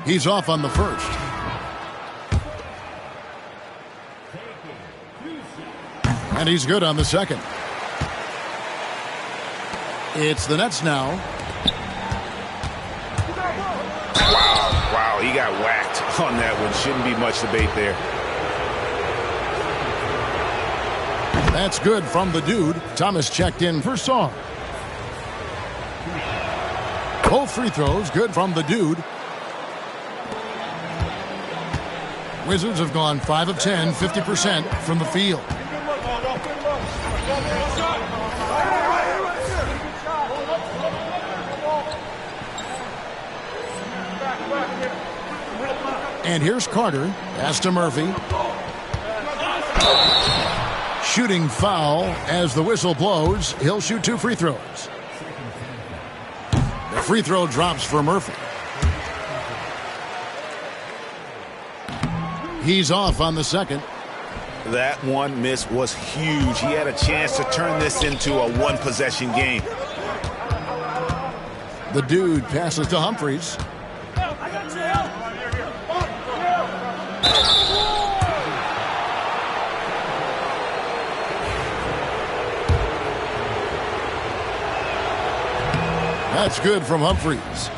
[SPEAKER 2] He's off on the first. And he's good on the second. It's the Nets now.
[SPEAKER 3] Wow, he got whacked on that one. Shouldn't be much debate there.
[SPEAKER 2] That's good from the dude. Thomas checked in for Sarr. Both free throws good from the dude. Wizards have gone 5 of 10, 50% from the field. And here's Carter. Pass to Murphy. Shooting foul as the whistle blows. He'll shoot 2 free throws. The free throw drops for Murphy. He's off on the second.
[SPEAKER 6] That one miss was huge. He had a chance to turn this into a one-possession game.
[SPEAKER 2] The dude passes to Humphries. That's good from Humphries.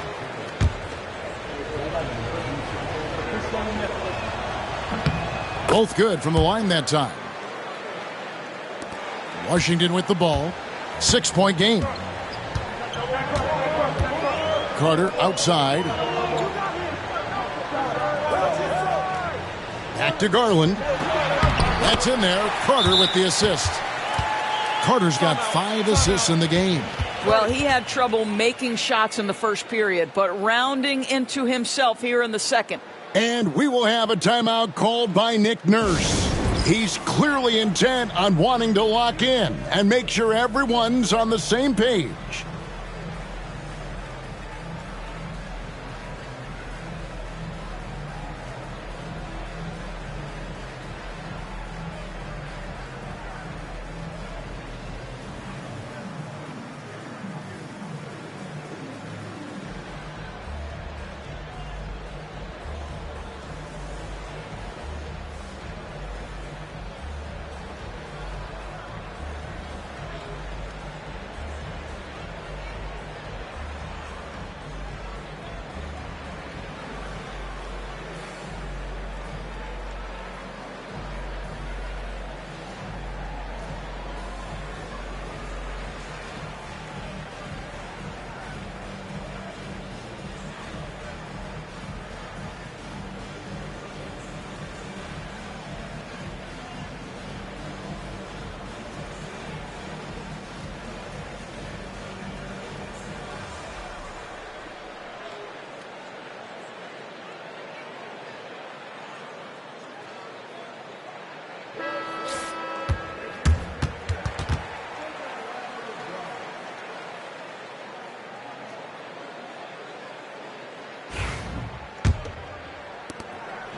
[SPEAKER 2] Both good from the line that time. Washington with the ball. 6-point game. Carter outside. Back to Garland. That's in there. Carter with the assist. Carter's got 5 assists in the game.
[SPEAKER 8] Well, he had trouble making shots in the first period, but rounding into himself here in the second.
[SPEAKER 2] And we will have a timeout called by Nick Nurse. He's clearly intent on wanting to lock in and make sure everyone's on the same page.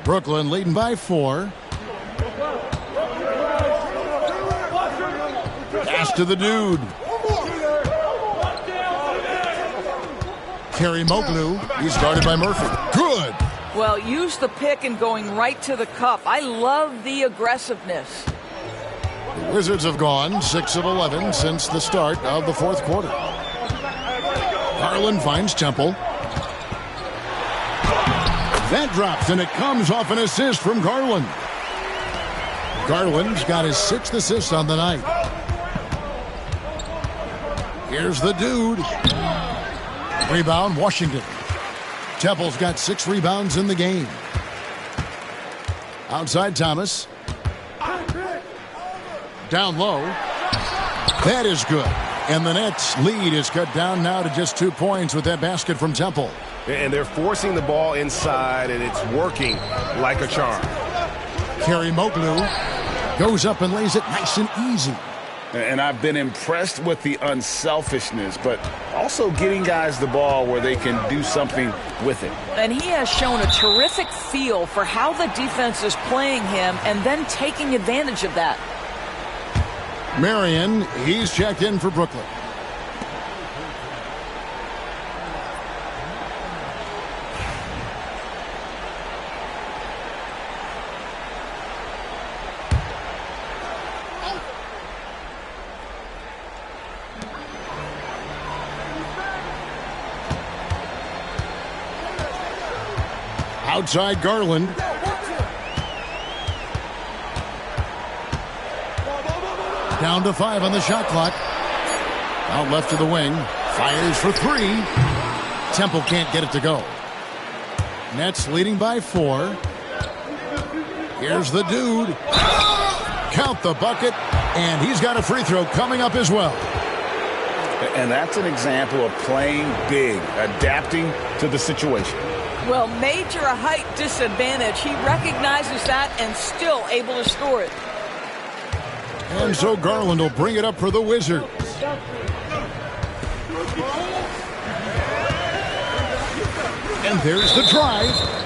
[SPEAKER 2] Brooklyn leading by 4. Pass to the dude. Kerry Moglu. He's guarded by Murphy. Good.
[SPEAKER 8] Well, use the pick and going right to the cup. I love the aggressiveness.
[SPEAKER 2] The Wizards have gone 6 of 11 since the start of the fourth quarter. Garland finds Temple. That drops, and it comes off an assist from Garland. Garland's got his 6th assist on the night. Here's the dude. Rebound, Washington. Temple's got 6 rebounds in the game. Outside Thomas. Down low. That is good. And the Nets' lead is cut down now to just 2 points with that basket from Temple.
[SPEAKER 10] And they're forcing the ball inside, and it's working like a charm.
[SPEAKER 2] Kerry Moglu goes up and lays it nice and easy.
[SPEAKER 7] And I've been impressed with the unselfishness, but also getting guys the ball where they can do something with it.
[SPEAKER 8] And he has shown a terrific feel for how the defense is playing him and then taking advantage of that.
[SPEAKER 2] Marion, he's checked in for Brooklyn. Outside Garland. Down to 5 on the shot clock. Out left to the wing. Fires for 3. Temple can't get it to go. Nets leading by 4. Here's the dude. Count the bucket. And he's got a free throw coming up as well.
[SPEAKER 7] And that's an example of playing big, adapting to the situation.
[SPEAKER 8] Well, major a height disadvantage. He recognizes that and still able to score it.
[SPEAKER 2] And so Garland will bring it up for the Wizards. And there's the drive.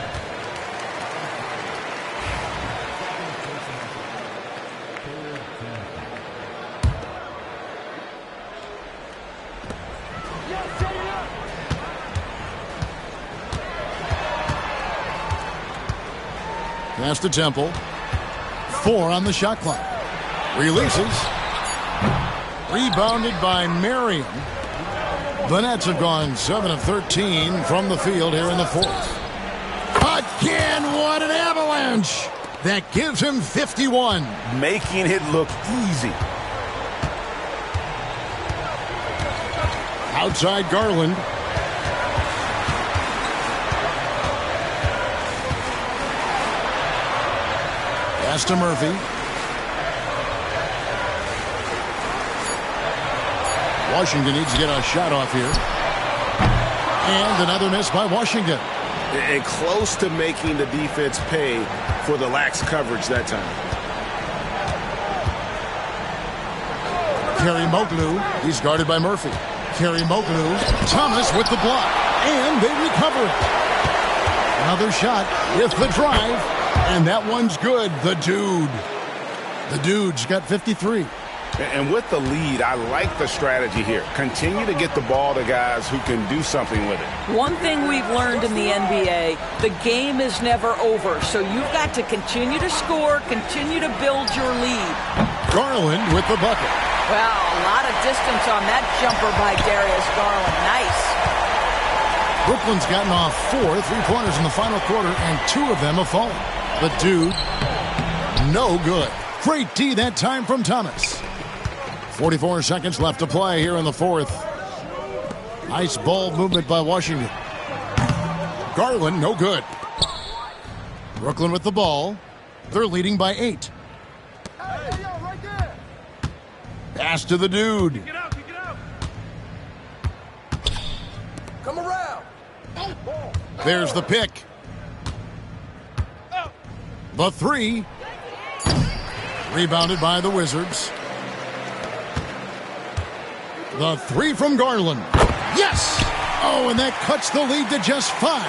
[SPEAKER 2] Pass to Temple. 4 on the shot clock. Releases. Rebounded by Marion. The Nets have gone 7 of 13 from the field here in the fourth. Again, what an avalanche! That gives him 51.
[SPEAKER 10] Making it look easy.
[SPEAKER 2] Outside Garland. Pass to Murphy. Washington needs to get a shot off here. And another miss by Washington.
[SPEAKER 6] And close to making the defense pay for the lax coverage that time.
[SPEAKER 2] Kerry Moglu, he's guarded by Murphy. Kerry Moglu, Thomas with the block, and they recover it. Another shot with the drive, and that one's good. The Dude's got 53.
[SPEAKER 3] And with the lead, I like the strategy here. Continue to get the ball to guys who can do something with it.
[SPEAKER 4] One thing we've learned in the NBA, the game is never over. So you've got to continue to score, continue to build your lead.
[SPEAKER 2] Garland with the bucket.
[SPEAKER 8] Well, a lot of distance on that jumper by Darius Garland. Nice.
[SPEAKER 2] Brooklyn's gotten off 4 3-pointers in the final quarter, and 2 of them have fallen. The Dude, no good. Great D that time from Thomas. 44 seconds left to play here in the fourth. Nice ball movement by Washington. Garland, no good. Brooklyn with the ball. They're leading by 8. Pass to the Dude.
[SPEAKER 10] Get out. Come around.
[SPEAKER 2] There's the pick. The 3. Rebounded by the Wizards. The 3 from Garland. Yes! Oh, and that cuts the lead to just 5.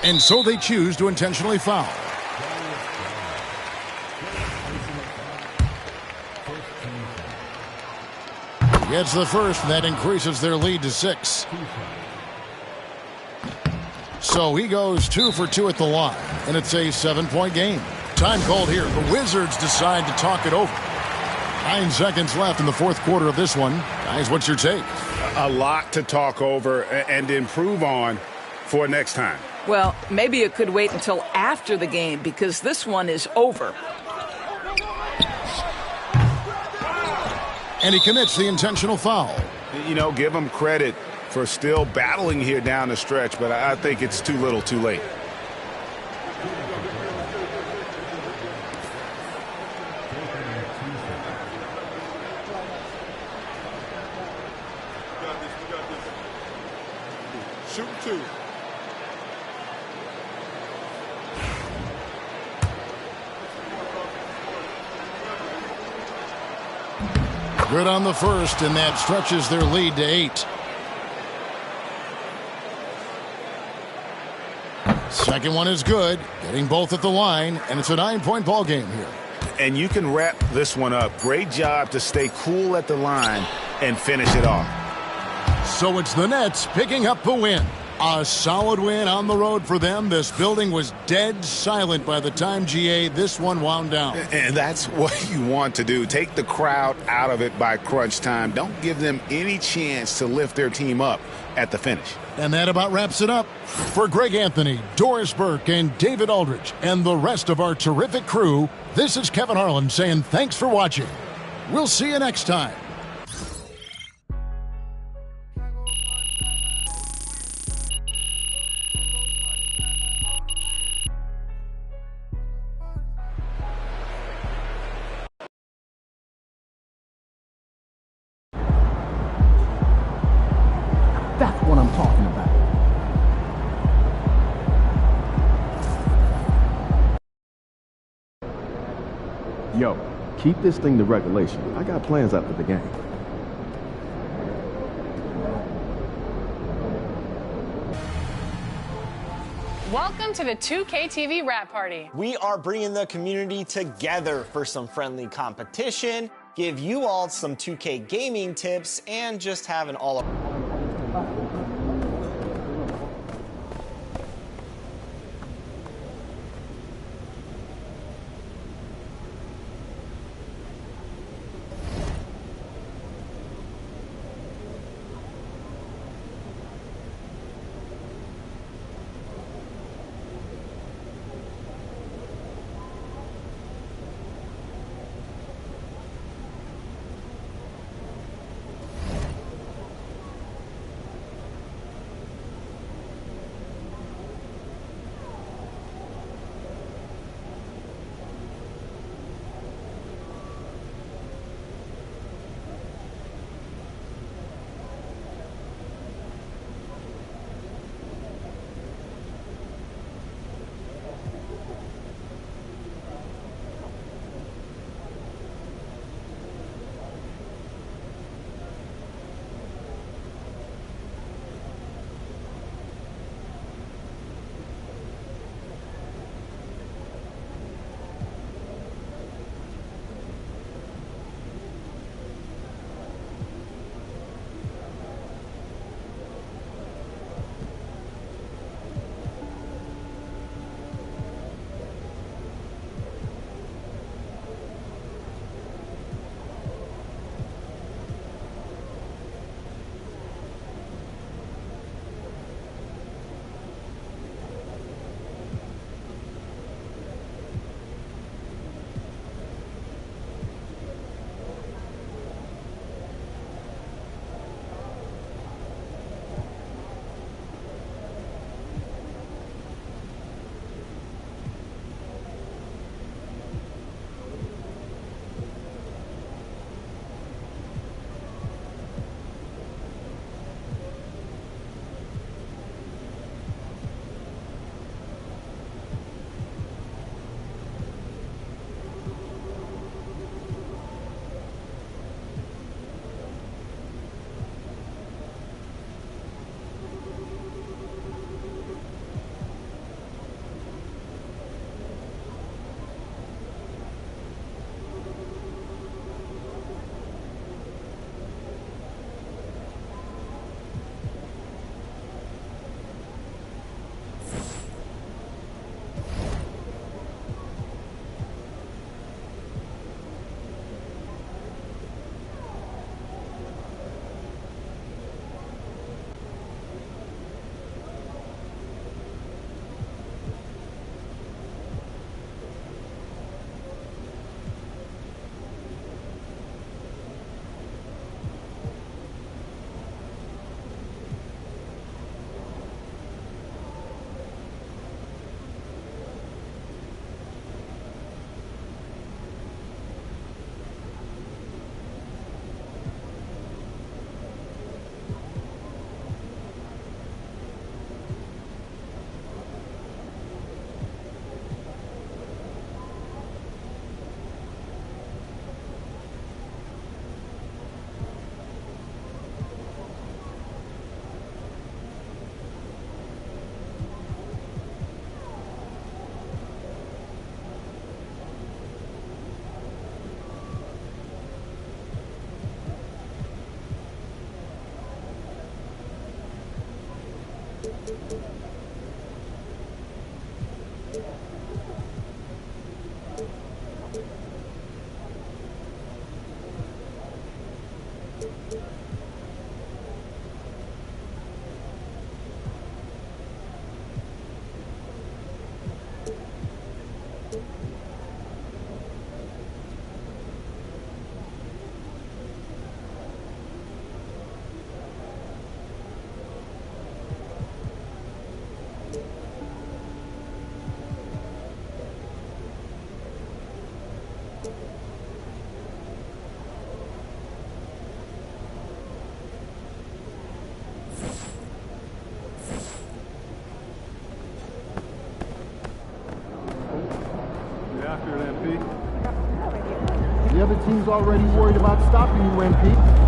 [SPEAKER 2] And so they choose to intentionally foul. Gets the first, and that increases their lead to 6. So he goes 2 for 2 at the line, and it's a 7-point game. Time called here. The Wizards decide to talk it over. 9 seconds left in the fourth quarter of this one. Guys, what's your take?
[SPEAKER 3] A lot to talk over and improve on for next time.
[SPEAKER 8] Well, maybe it could wait until after the game because this one is over.
[SPEAKER 2] And he commits the intentional foul.
[SPEAKER 3] You know, give him credit for still battling here down the stretch, but I think it's too little too late.
[SPEAKER 10] Shoot 2.
[SPEAKER 2] Good on the first, and that stretches their lead to 8. Second one is good, getting both at the line, and it's a 9-point ball game here.
[SPEAKER 3] And you can wrap this one up. Great job to stay cool at the line and finish it off.
[SPEAKER 2] So it's the Nets picking up the win. A solid win on the road for them. This building was dead silent by the time, GA, this one wound down.
[SPEAKER 3] And that's what you want to do. Take the crowd out of it by crunch time. Don't give them any chance to lift their team up at the finish.
[SPEAKER 2] And that about wraps it up. For Greg Anthony, Doris Burke, and David Aldridge, and the rest of our terrific crew, this is Kevin Harlan saying thanks for watching. We'll see you next time.
[SPEAKER 11] That's what I'm talking about. Yo, keep this thing to regulation. I got plans after the game.
[SPEAKER 12] Welcome to the 2K TV Rap Party.
[SPEAKER 13] We are bringing the community together for some friendly competition, give you all some 2K gaming tips, and just have an all
[SPEAKER 11] The other team's already worried about stopping you, MP.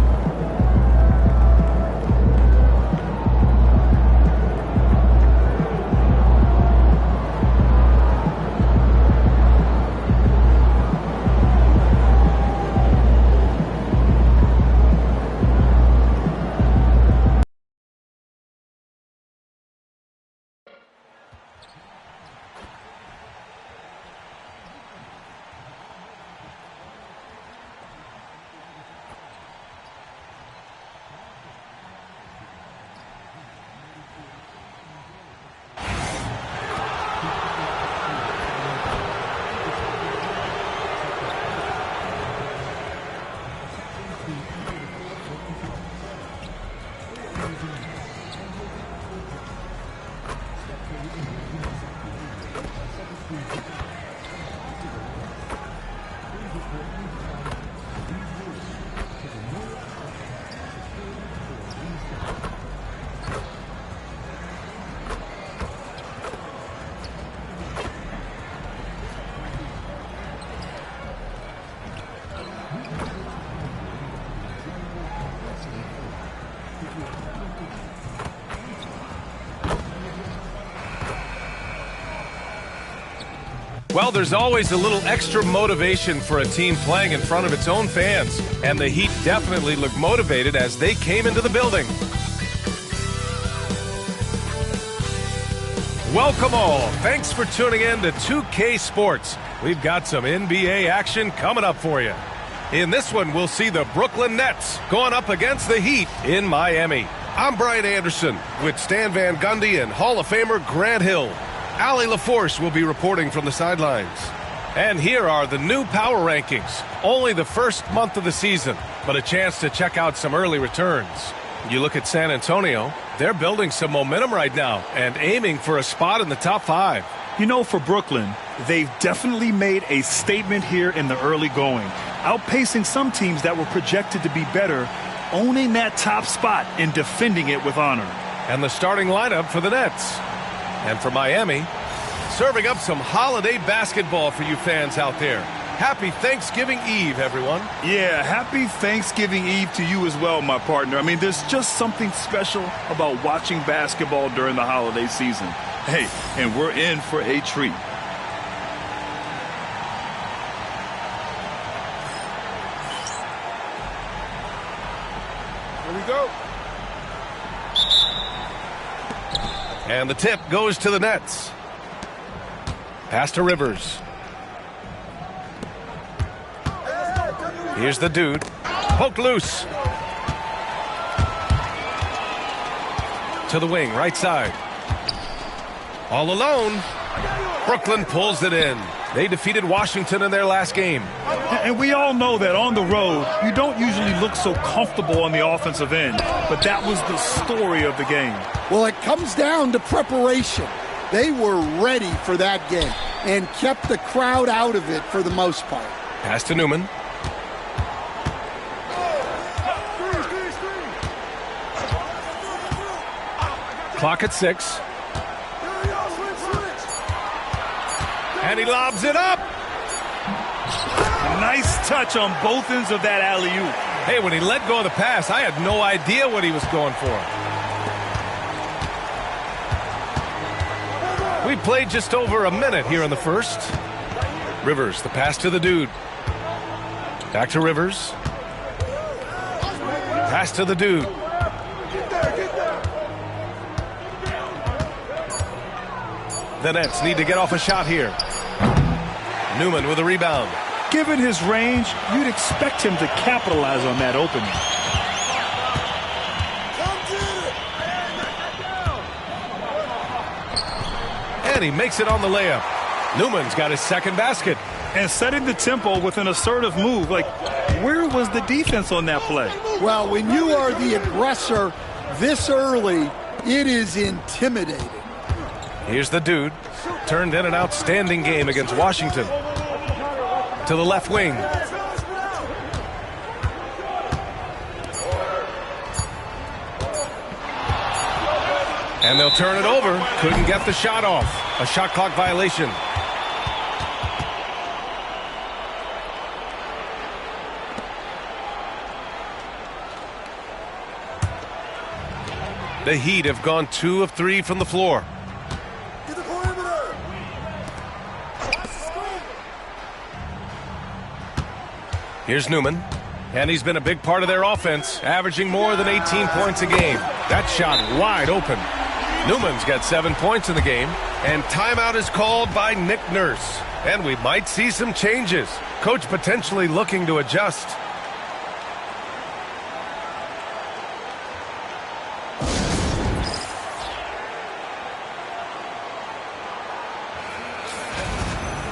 [SPEAKER 10] Well, there's always a little extra motivation for a team playing in front of its own fans, and the Heat definitely looked motivated as they came into the building. Welcome all. Thanks for tuning in to 2K Sports. We've got some NBA action coming up for you. In this one, we'll see the Brooklyn Nets going up against the Heat in Miami. I'm Brian Anderson with Stan Van Gundy and Hall of Famer Grant Hill. Allie LaForce will be reporting from the sidelines. And here are the new power rankings. Only the first month of the season, but a chance to check out some early returns. You look at San Antonio, they're building some momentum right now and aiming for a spot in the top 5.
[SPEAKER 14] You know, for Brooklyn, they've definitely made a statement here in the early going, outpacing some teams that were projected to be better, owning that top spot and defending it with honor.
[SPEAKER 10] And the starting lineup for the Nets. And for Miami, serving up some holiday basketball for you fans out there. Happy Thanksgiving Eve, everyone.
[SPEAKER 14] Yeah, happy Thanksgiving Eve to you as well, my partner. I mean, there's just something special about watching basketball during the holiday season. Hey, and we're in for a treat.
[SPEAKER 10] Here we go. And the tip goes to the Nets. Pass to Rivers. Here's the dude. Poked loose. To the wing, right side. All alone. Brooklyn pulls it in. They defeated Washington in their last game.
[SPEAKER 14] And we all know that on the road, you don't usually look so comfortable on the offensive end. But that was the story of the game.
[SPEAKER 15] Well, it comes down to preparation. They were ready for that game and kept the crowd out of it for the most part.
[SPEAKER 10] Pass to Newman. Clock at 6. And he lobs it up.
[SPEAKER 14] Nice touch on both ends of that alley-oop.
[SPEAKER 10] Hey, when he let go of the pass, I had no idea what he was going for. We played just over a minute here in the first. Rivers, the pass to the dude. Back to Rivers. Pass to the dude. The Nets need to get off a shot here. Newman with a rebound.
[SPEAKER 14] Given his range, you'd expect him to capitalize on that opening.
[SPEAKER 10] And he makes it on the layup. Newman's got his second basket.
[SPEAKER 14] And setting the tempo with an assertive move. Like, where was the defense on that play?
[SPEAKER 15] Well, when you are the aggressor this early, it is intimidating.
[SPEAKER 10] Here's the dude. Turned in an outstanding game against Washington. To the left wing. And they'll turn it over. Couldn't get the shot off. A shot clock violation. The Heat have gone 2 of 3 from the floor. Here's Newman. And he's been a big part of their offense, averaging more than 18 points a game. That shot wide open. Newman's got 7 points in the game. And timeout is called by Nick Nurse. And we might see some changes. Coach potentially looking to adjust.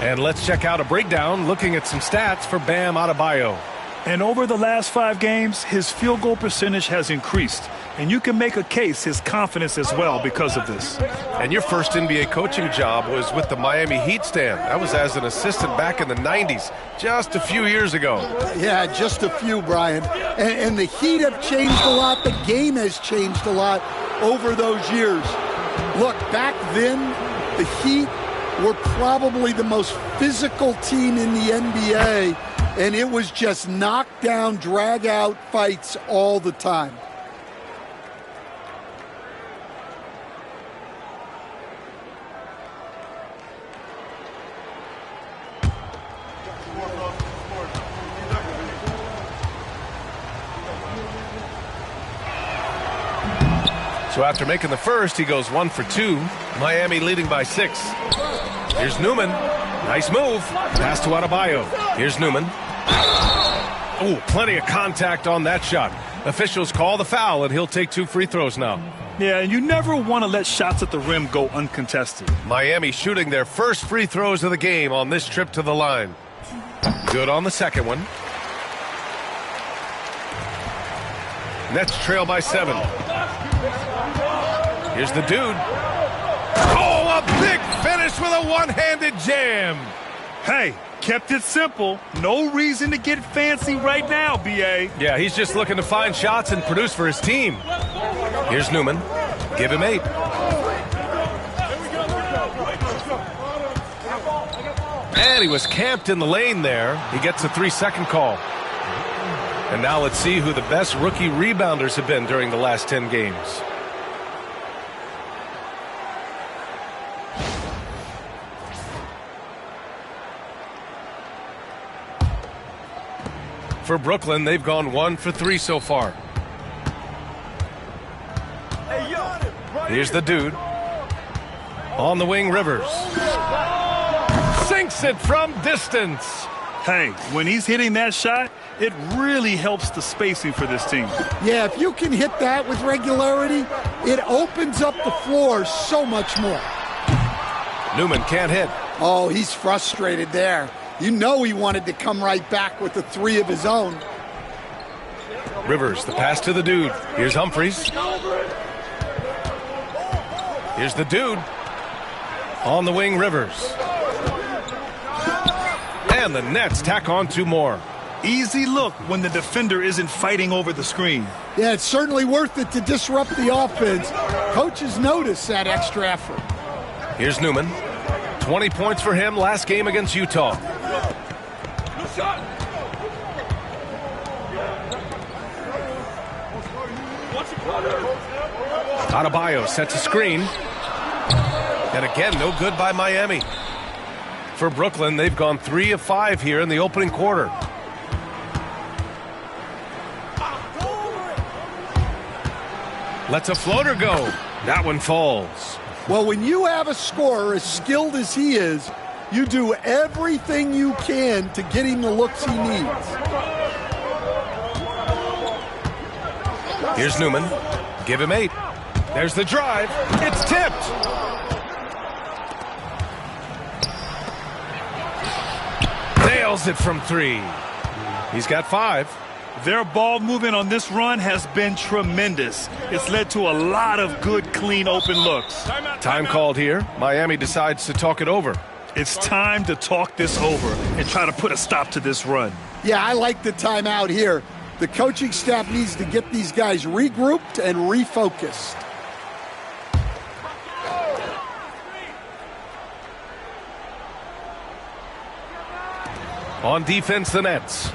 [SPEAKER 10] And let's check out a breakdown looking at some stats for Bam Adebayo.
[SPEAKER 14] And over the last 5 games, his field goal percentage has increased. And you can make a case his confidence as well because of this.
[SPEAKER 10] And your first NBA coaching job was with the Miami Heat, Stan. That was as an assistant back in the 90s, just a few years ago.
[SPEAKER 15] Yeah, just a few, Brian. And the Heat have changed a lot. The game has changed a lot over those years. Look, back then, the Heat were probably the most physical team in the NBA, and it was just knockdown, drag-out fights all the time.
[SPEAKER 10] So after making the first, he goes 1 for 2. Miami leading by 6. Here's Newman. Nice move. Pass to Adebayo. Here's Newman. Oh, plenty of contact on that shot. Officials call the foul, and he'll take 2 free throws now.
[SPEAKER 14] Yeah, and you never want to let shots at the rim go uncontested.
[SPEAKER 10] Miami shooting their first free throws of the game on this trip to the line. Good on the second one. Nets trail by 7. Here's the dude. Oh, a big finish with a one-handed jam.
[SPEAKER 14] Hey, kept it simple. No reason to get fancy right now, B.A.
[SPEAKER 10] Yeah, he's just looking to find shots and produce for his team. Here's Newman. Give him 8. And he was camped in the lane there. He gets a 3-second call. And now let's see who the best rookie rebounders have been during the last 10 games. For Brooklyn, they've gone 1 for 3 so far. Here's the dude. On the wing, Rivers. Sinks it from distance.
[SPEAKER 14] Hey, when he's hitting that shot, it really helps the spacing for this team.
[SPEAKER 15] Yeah, if you can hit that with regularity, it opens up the floor so much more.
[SPEAKER 10] Newman can't hit.
[SPEAKER 15] Oh, he's frustrated there. You know he wanted to come right back with the 3 of his own.
[SPEAKER 10] Rivers, the pass to the dude. Here's Humphries. Here's the dude. On the wing, Rivers. And the Nets tack on 2 more.
[SPEAKER 14] Easy look when the defender isn't fighting over the screen.
[SPEAKER 15] Yeah, it's certainly worth it to disrupt the offense. Coaches notice that extra effort.
[SPEAKER 10] Here's Newman. 20 points for him last game against Utah. Adebayo sets a screen. And again, no good by Miami. For Brooklyn, they've gone 3 of 5 here in the opening quarter. Lets a floater go. That one falls.
[SPEAKER 15] Well, when you have a scorer as skilled as he is, you do everything you can to get him the looks he needs.
[SPEAKER 10] Here's Newman. Give him 8. There's the drive. It's tipped. Nails it from 3. He's got 5.
[SPEAKER 14] Their ball movement on this run has been tremendous. It's led to a lot of good, clean, open looks.
[SPEAKER 10] Time called here. Miami decides to talk it over.
[SPEAKER 14] It's time to talk this over and try to put a stop to this run.
[SPEAKER 15] Yeah, I like the timeout here. The coaching staff needs to get these guys regrouped and refocused.
[SPEAKER 10] On defense, the Nets.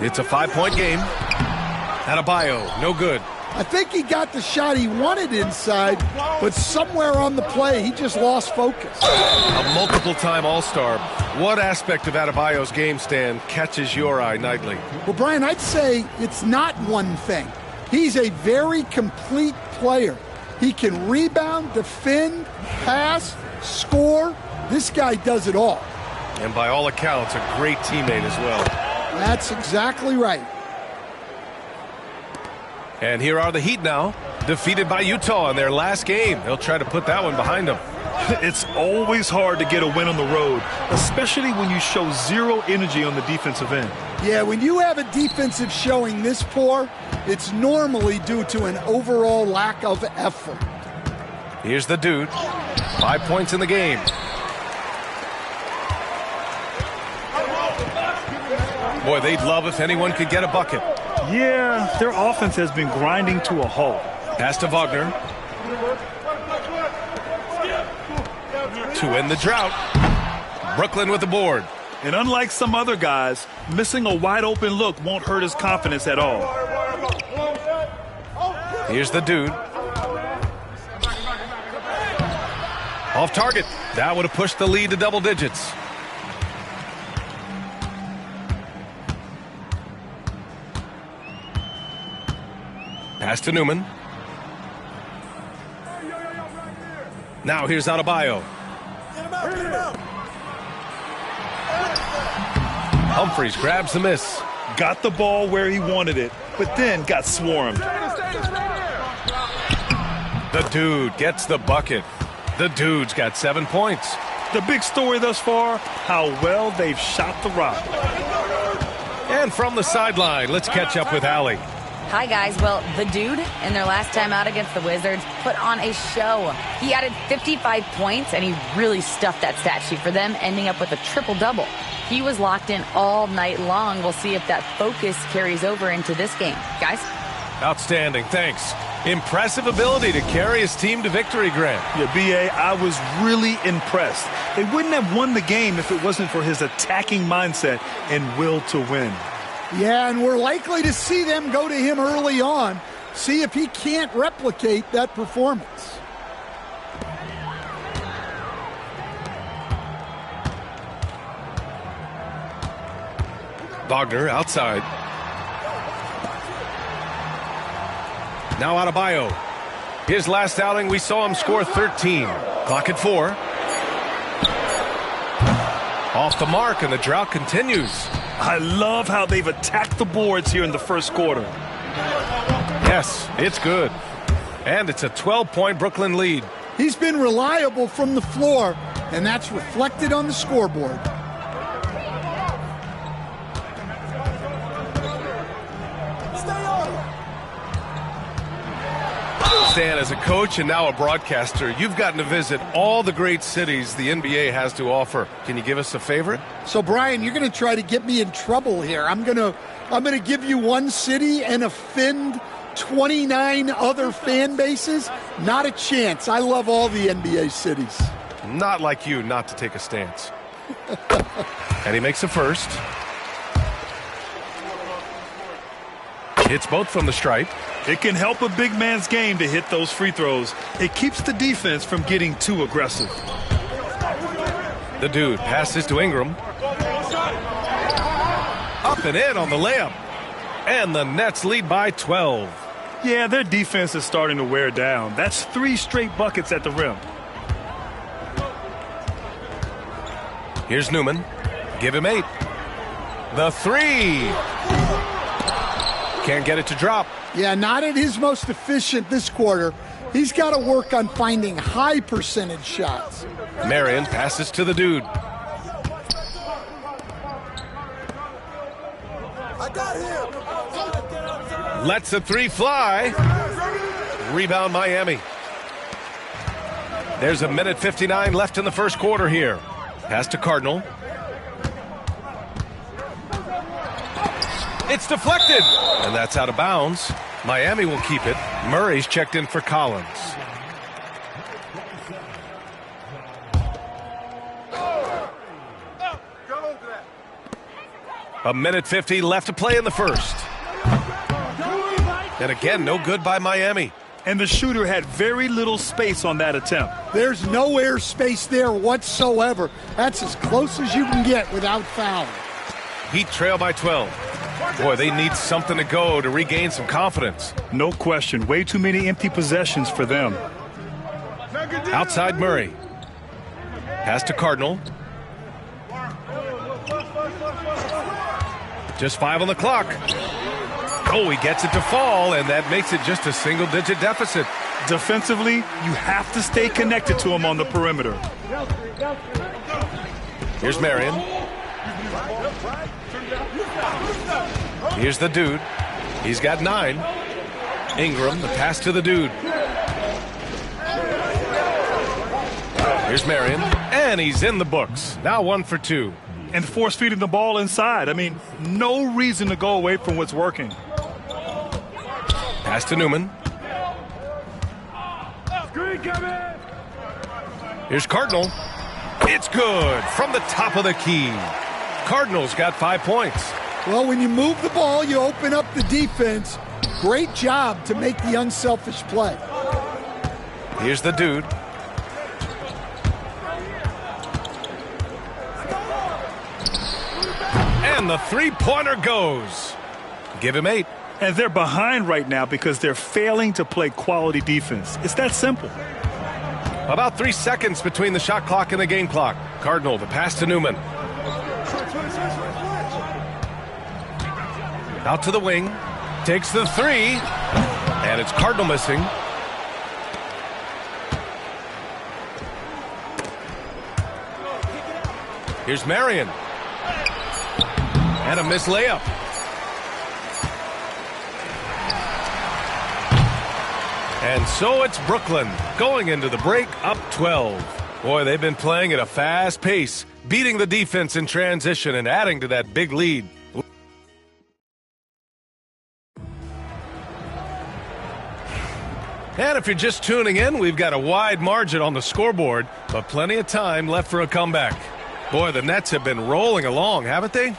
[SPEAKER 10] It's a 5-point game. Adebayo, no good.
[SPEAKER 15] I think he got the shot he wanted inside, but somewhere on the play, he just lost focus.
[SPEAKER 10] A multiple-time All-Star. What aspect of Adebayo's game, Stan, catches your eye nightly?
[SPEAKER 15] Well, Brian, I'd say it's not one thing. He's a very complete player. He can rebound, defend, pass, score. This guy does it all.
[SPEAKER 10] And by all accounts, a great teammate as well.
[SPEAKER 15] That's exactly right.
[SPEAKER 10] And here are the Heat now, defeated by Utah in their last game. They'll try to put that one behind them.
[SPEAKER 14] It's always hard to get a win on the road, especially when you show zero energy on the defensive end.
[SPEAKER 15] Yeah, when you have a defensive showing this poor, it's normally due to an overall lack of effort.
[SPEAKER 10] Here's the dude. 5 points in the game. Boy, they'd love if anyone could get a bucket.
[SPEAKER 14] Yeah, their offense has been grinding to a halt.
[SPEAKER 10] Pass to Wagner. To end the drought. Brooklyn with the board.
[SPEAKER 14] And unlike some other guys, missing a wide-open look won't hurt his confidence at all.
[SPEAKER 10] Here's the dude. Off target. That would have pushed the lead to double digits. Pass to Newman. Now here's Adebayo. Humphries grabs the miss.
[SPEAKER 14] Got the ball where he wanted it, but then got swarmed.
[SPEAKER 10] The dude gets the bucket. The dude's got 7 points.
[SPEAKER 14] The big story thus far, how well they've shot the rock.
[SPEAKER 10] And from the sideline, let's catch up with Allie.
[SPEAKER 16] Hi, guys. Well, the dude, in their last time out against the Wizards, put on a show. He added 55 points, and he really stuffed that stat sheet for them, ending up with a triple-double. He was locked in all night long. We'll see if that focus carries over into this game. Guys?
[SPEAKER 10] Outstanding. Thanks. Impressive ability to carry his team to victory, Grant.
[SPEAKER 14] Yeah, B.A., I was really impressed. They wouldn't have won the game if it wasn't for his attacking mindset and will to win.
[SPEAKER 15] Yeah, and we're likely to see them go to him early on, see if he can't replicate that performance.
[SPEAKER 10] Wagner outside. Now Adebayo. His last outing, we saw him score 13. Clock at 4. Off the mark, and the drought continues.
[SPEAKER 14] I love how they've attacked the boards here in the first quarter.
[SPEAKER 10] Yes, it's good. And it's a 12-point Brooklyn lead.
[SPEAKER 15] He's been reliable from the floor, and that's reflected on the scoreboard.
[SPEAKER 10] Stan, as a coach and now a broadcaster, you've gotten to visit all the great cities the NBA has to offer. Can you give us a favorite?
[SPEAKER 15] So, Brian, you're going to try to get me in trouble here. I'm going to give you one city and offend 29 other fan bases. Not a chance. I love all the NBA cities.
[SPEAKER 10] Not like you not to take a stance. And he makes a first. Hits both from the stripe.
[SPEAKER 14] It can help a big man's game to hit those free throws. It keeps the defense from getting too aggressive.
[SPEAKER 10] The dude passes to Ingram. Up and in on the layup. And the Nets lead by 12.
[SPEAKER 14] Yeah, their defense is starting to wear down. That's 3 straight buckets at the rim.
[SPEAKER 10] Here's Newman. Give him 8. The 3. Can't get it to drop.
[SPEAKER 15] Yeah, not at his most efficient this quarter. He's got to work on finding high percentage shots.
[SPEAKER 10] Marion passes to the dude.
[SPEAKER 17] I got him.
[SPEAKER 10] Lets the 3 fly. Rebound Miami. There's a minute 59 left in the first quarter here. Pass to Cardinal. It's deflected, and that's out of bounds. Miami will keep it. Murray's checked in for Collins. A minute 50 left to play in the first. And again, no good by Miami.
[SPEAKER 14] And the shooter had very little space on that attempt.
[SPEAKER 15] There's no air space there whatsoever. That's as close as you can get without fouling.
[SPEAKER 10] Heat trail by 12. Boy, they need something to go to regain some confidence.
[SPEAKER 14] No question. Way too many empty possessions for them.
[SPEAKER 10] Outside Murray. Pass to Cardinal. Just 5 on the clock. Oh, he gets it to fall, and that makes it just a single-digit deficit.
[SPEAKER 14] Defensively, you have to stay connected to him on the perimeter.
[SPEAKER 10] Here's Marion. Here's the dude. He's got 9. Ingram, the pass to the dude. Here's Marion, and he's in the books. Now 1 for 2.
[SPEAKER 14] And force feeding the ball inside. I mean, no reason to go away from what's working.
[SPEAKER 10] Pass to Newman. Here's Cardinal. It's good from the top of the key. Cardinals got 5 points.
[SPEAKER 15] Well, when you move the ball, you open up the defense. Great job to make the unselfish play.
[SPEAKER 10] Here's the dude. And the three-pointer goes. Give him 8.
[SPEAKER 14] And they're behind right now because they're failing to play quality defense. It's that simple.
[SPEAKER 10] About 3 seconds between the shot clock and the game clock. Cardinal, the pass to Newman. Out to the wing. Takes the 3. And it's Cardinal missing. Here's Marion. And a missed layup. And so it's Brooklyn going into the break up 12. Boy, they've been playing at a fast pace, beating the defense in transition and adding to that big lead. And if you're just tuning in, we've got a wide margin on the scoreboard, but plenty of time left for a comeback. Boy, the Nets have been rolling along, haven't they?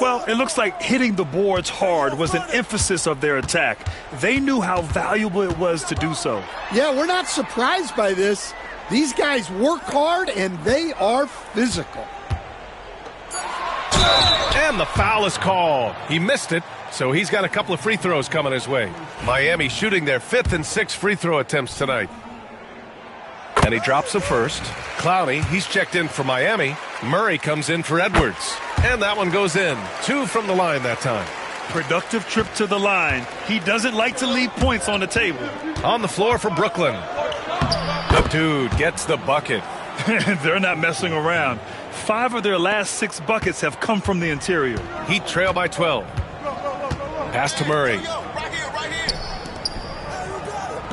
[SPEAKER 14] Well, it looks like hitting the boards hard was an emphasis of their attack. They knew how valuable it was to do so.
[SPEAKER 15] Yeah, we're not surprised by this. These guys work hard, and they are physical.
[SPEAKER 10] And the foul is called. He missed it, so he's got a couple of free throws coming his way. Miami shooting their 5th and 6th free throw attempts tonight. And he drops the first. Clowney, he's checked in for Miami. Murray comes in for Edwards. And that one goes in. 2 from the line that time.
[SPEAKER 14] Productive trip to the line. He doesn't like to leave points on the table.
[SPEAKER 10] On the floor for Brooklyn. The dude gets the bucket.
[SPEAKER 14] They're not messing around. 5 of their last 6 buckets have come from the interior.
[SPEAKER 10] Heat trail by 12. Pass to Murray.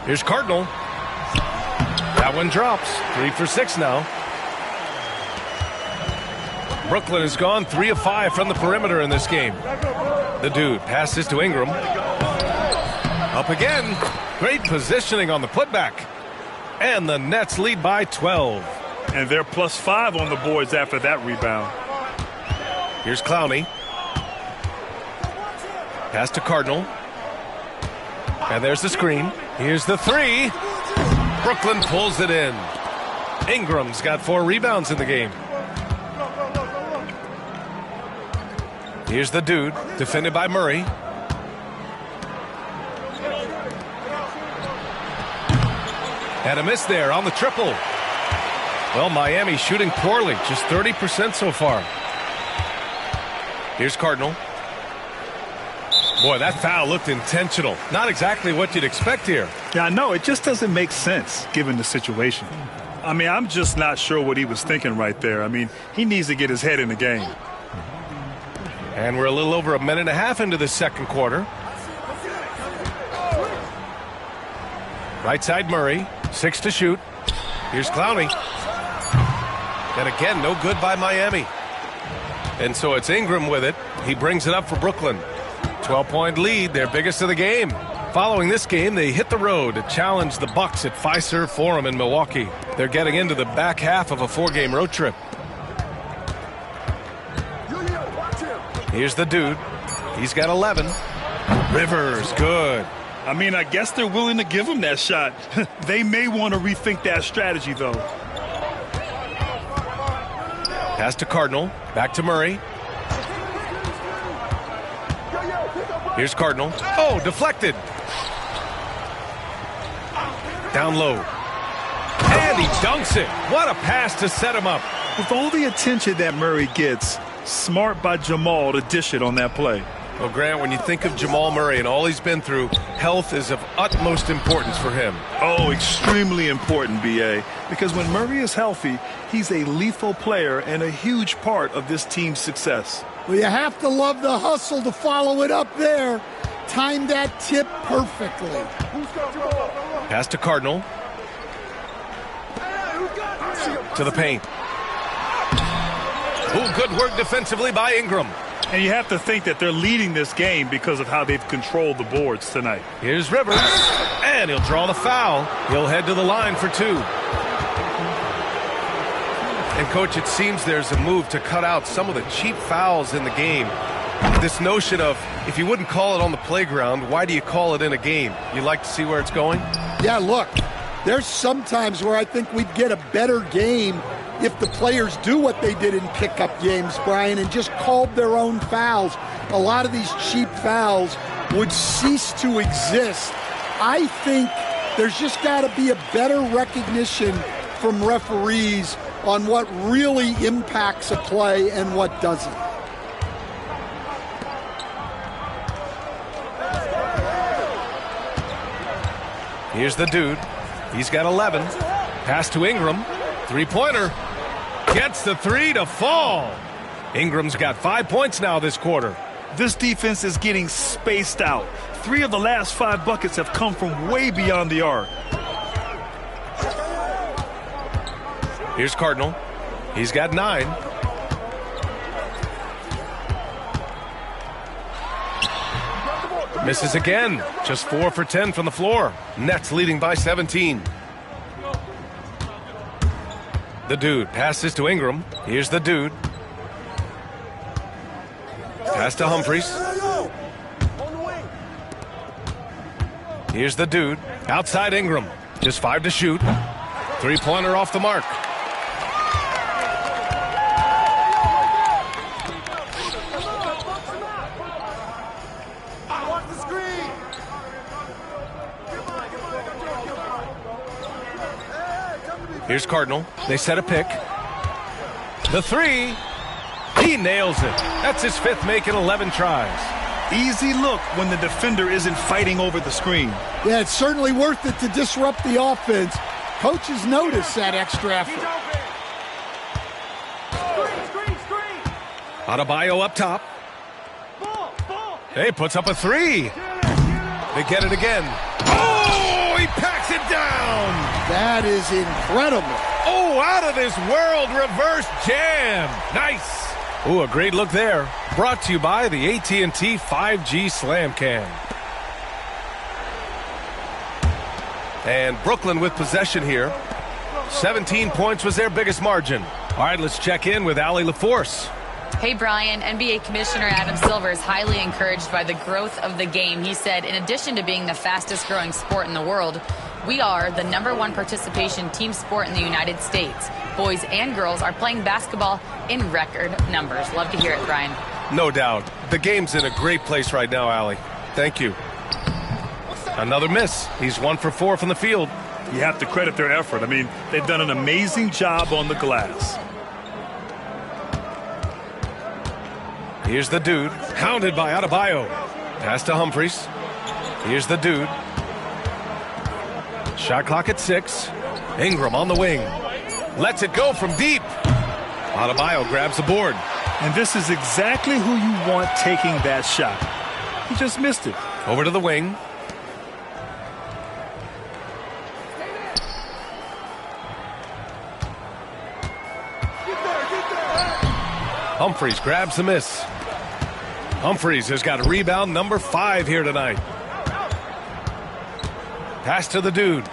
[SPEAKER 10] Here's Cardinal. That one drops. 3 for 6 now. Brooklyn has gone 3 of 5 from the perimeter in this game. The dude passes to Ingram. Up again. Great positioning on the putback. And the Nets lead by 12.
[SPEAKER 14] And they're +5 on the boards after that rebound.
[SPEAKER 10] Here's Clowney. Pass to Cardinal. And there's the screen. Here's the 3. Brooklyn pulls it in. Ingram's got 4 rebounds in the game. Here's the dude, defended by Murray. And a miss there on the triple. Well, Miami shooting poorly, just 30% so far. Here's Cardinal. Boy, that foul looked intentional. Not exactly what you'd expect here.
[SPEAKER 14] Yeah, I know. It just doesn't make sense given the situation. I mean, I'm just not sure what he was thinking right there. I mean, he needs to get his head in the game.
[SPEAKER 10] And we're a little over a minute and a half into the second quarter. Right side Murray, 6 to shoot. Here's Clowney. And again, no good by Miami. And so it's Ingram with it. He brings it up for Brooklyn. 12-point lead, their biggest of the game. Following this game, they hit the road to challenge the Bucks at Fiserv Forum in Milwaukee. They're getting into the back half of a 4-game road trip. Here's the dude. He's got 11. Rivers, good.
[SPEAKER 14] I mean, I guess they're willing to give him that shot. They may want to rethink that strategy, though.
[SPEAKER 10] Pass to Cardinal. Back to Murray. Here's Cardinal. Oh, deflected. Down low. And he dunks it. What a pass to set him up.
[SPEAKER 14] With all the attention that Murray gets, smart by Jamal to dish it on that play.
[SPEAKER 10] Well, Grant, when you think of Jamal Murray and all he's been through, health is of utmost importance for him.
[SPEAKER 14] Oh, extremely important, B.A., because when Murray is healthy, he's a lethal player and a huge part of this team's success.
[SPEAKER 15] Well, you have to love the hustle to follow it up there. Timed that tip perfectly.
[SPEAKER 10] Pass to Cardinal. To the paint. Oh, good work defensively by Ingram.
[SPEAKER 14] And you have to think that they're leading this game because of how they've controlled the boards tonight.
[SPEAKER 10] Here's Rivers, and he'll draw the foul. He'll head to the line for 2. And, Coach, it seems there's a move to cut out some of the cheap fouls in the game. This notion of, if you wouldn't call it on the playground, why do you call it in a game? You like to see where it's going?
[SPEAKER 15] Yeah, look, there's some times where I think we'd get a better game if the players do what they did in pickup games, Brian, and just called their own fouls. A lot of these cheap fouls would cease to exist. I think there's just got to be a better recognition from referees on what really impacts a play and what doesn't.
[SPEAKER 10] Here's the dude. He's got 11. Pass to Ingram. Three-pointer. Gets the 3 to fall. Ingram's got 5 points now this quarter.
[SPEAKER 14] This defense is getting spaced out. 3 of the last 5 buckets have come from way beyond the arc.
[SPEAKER 10] Here's Cardinal. He's got 9. Misses again. Just 4 for 10 from the floor. Nets leading by 17. The dude passes to Ingram. Here's the dude. Pass to Humphries. Here's the dude. Outside Ingram. Just 5 to shoot. Three-pointer off the mark. Here's Cardinal. They set a pick. The 3. He nails it. That's his 5th make in 11 tries.
[SPEAKER 14] Easy look when the defender isn't fighting over the screen.
[SPEAKER 15] Yeah, it's certainly worth it to disrupt the offense. Coaches notice that extra effort.
[SPEAKER 10] Adebayo up top. Hey, puts up a 3. They get it again. Oh, he packs it down.
[SPEAKER 15] That is incredible.
[SPEAKER 10] Oh, out of this world reverse jam. Nice. Oh, a great look there. Brought to you by the AT&T 5G Slam Cam. And Brooklyn with possession here. 17 points was their biggest margin. All right, let's check in with Allie LaForce.
[SPEAKER 16] Hey, Brian. NBA Commissioner Adam Silver is highly encouraged by the growth of the game. He said, in addition to being the fastest growing sport in the world, we are the #1 participation team sport in the United States. Boys and girls are playing basketball in record numbers. Love to hear it, Brian.
[SPEAKER 10] No doubt. The game's in a great place right now, Allie. Thank you. Another miss. He's 1 for 4 from the field.
[SPEAKER 14] You have to credit their effort. I mean, they've done an amazing job on the glass.
[SPEAKER 10] Here's the dude, hounded by Adebayo. Pass to Humphries. Here's the dude. Shot clock at 6. Ingram on the wing. Lets it go from deep. Adebayo grabs the board.
[SPEAKER 14] And this is exactly who you want taking that shot. He just missed it.
[SPEAKER 10] Over to the wing. Humphries grabs the miss. Humphries has got rebound number 5 here tonight. Pass to the dude.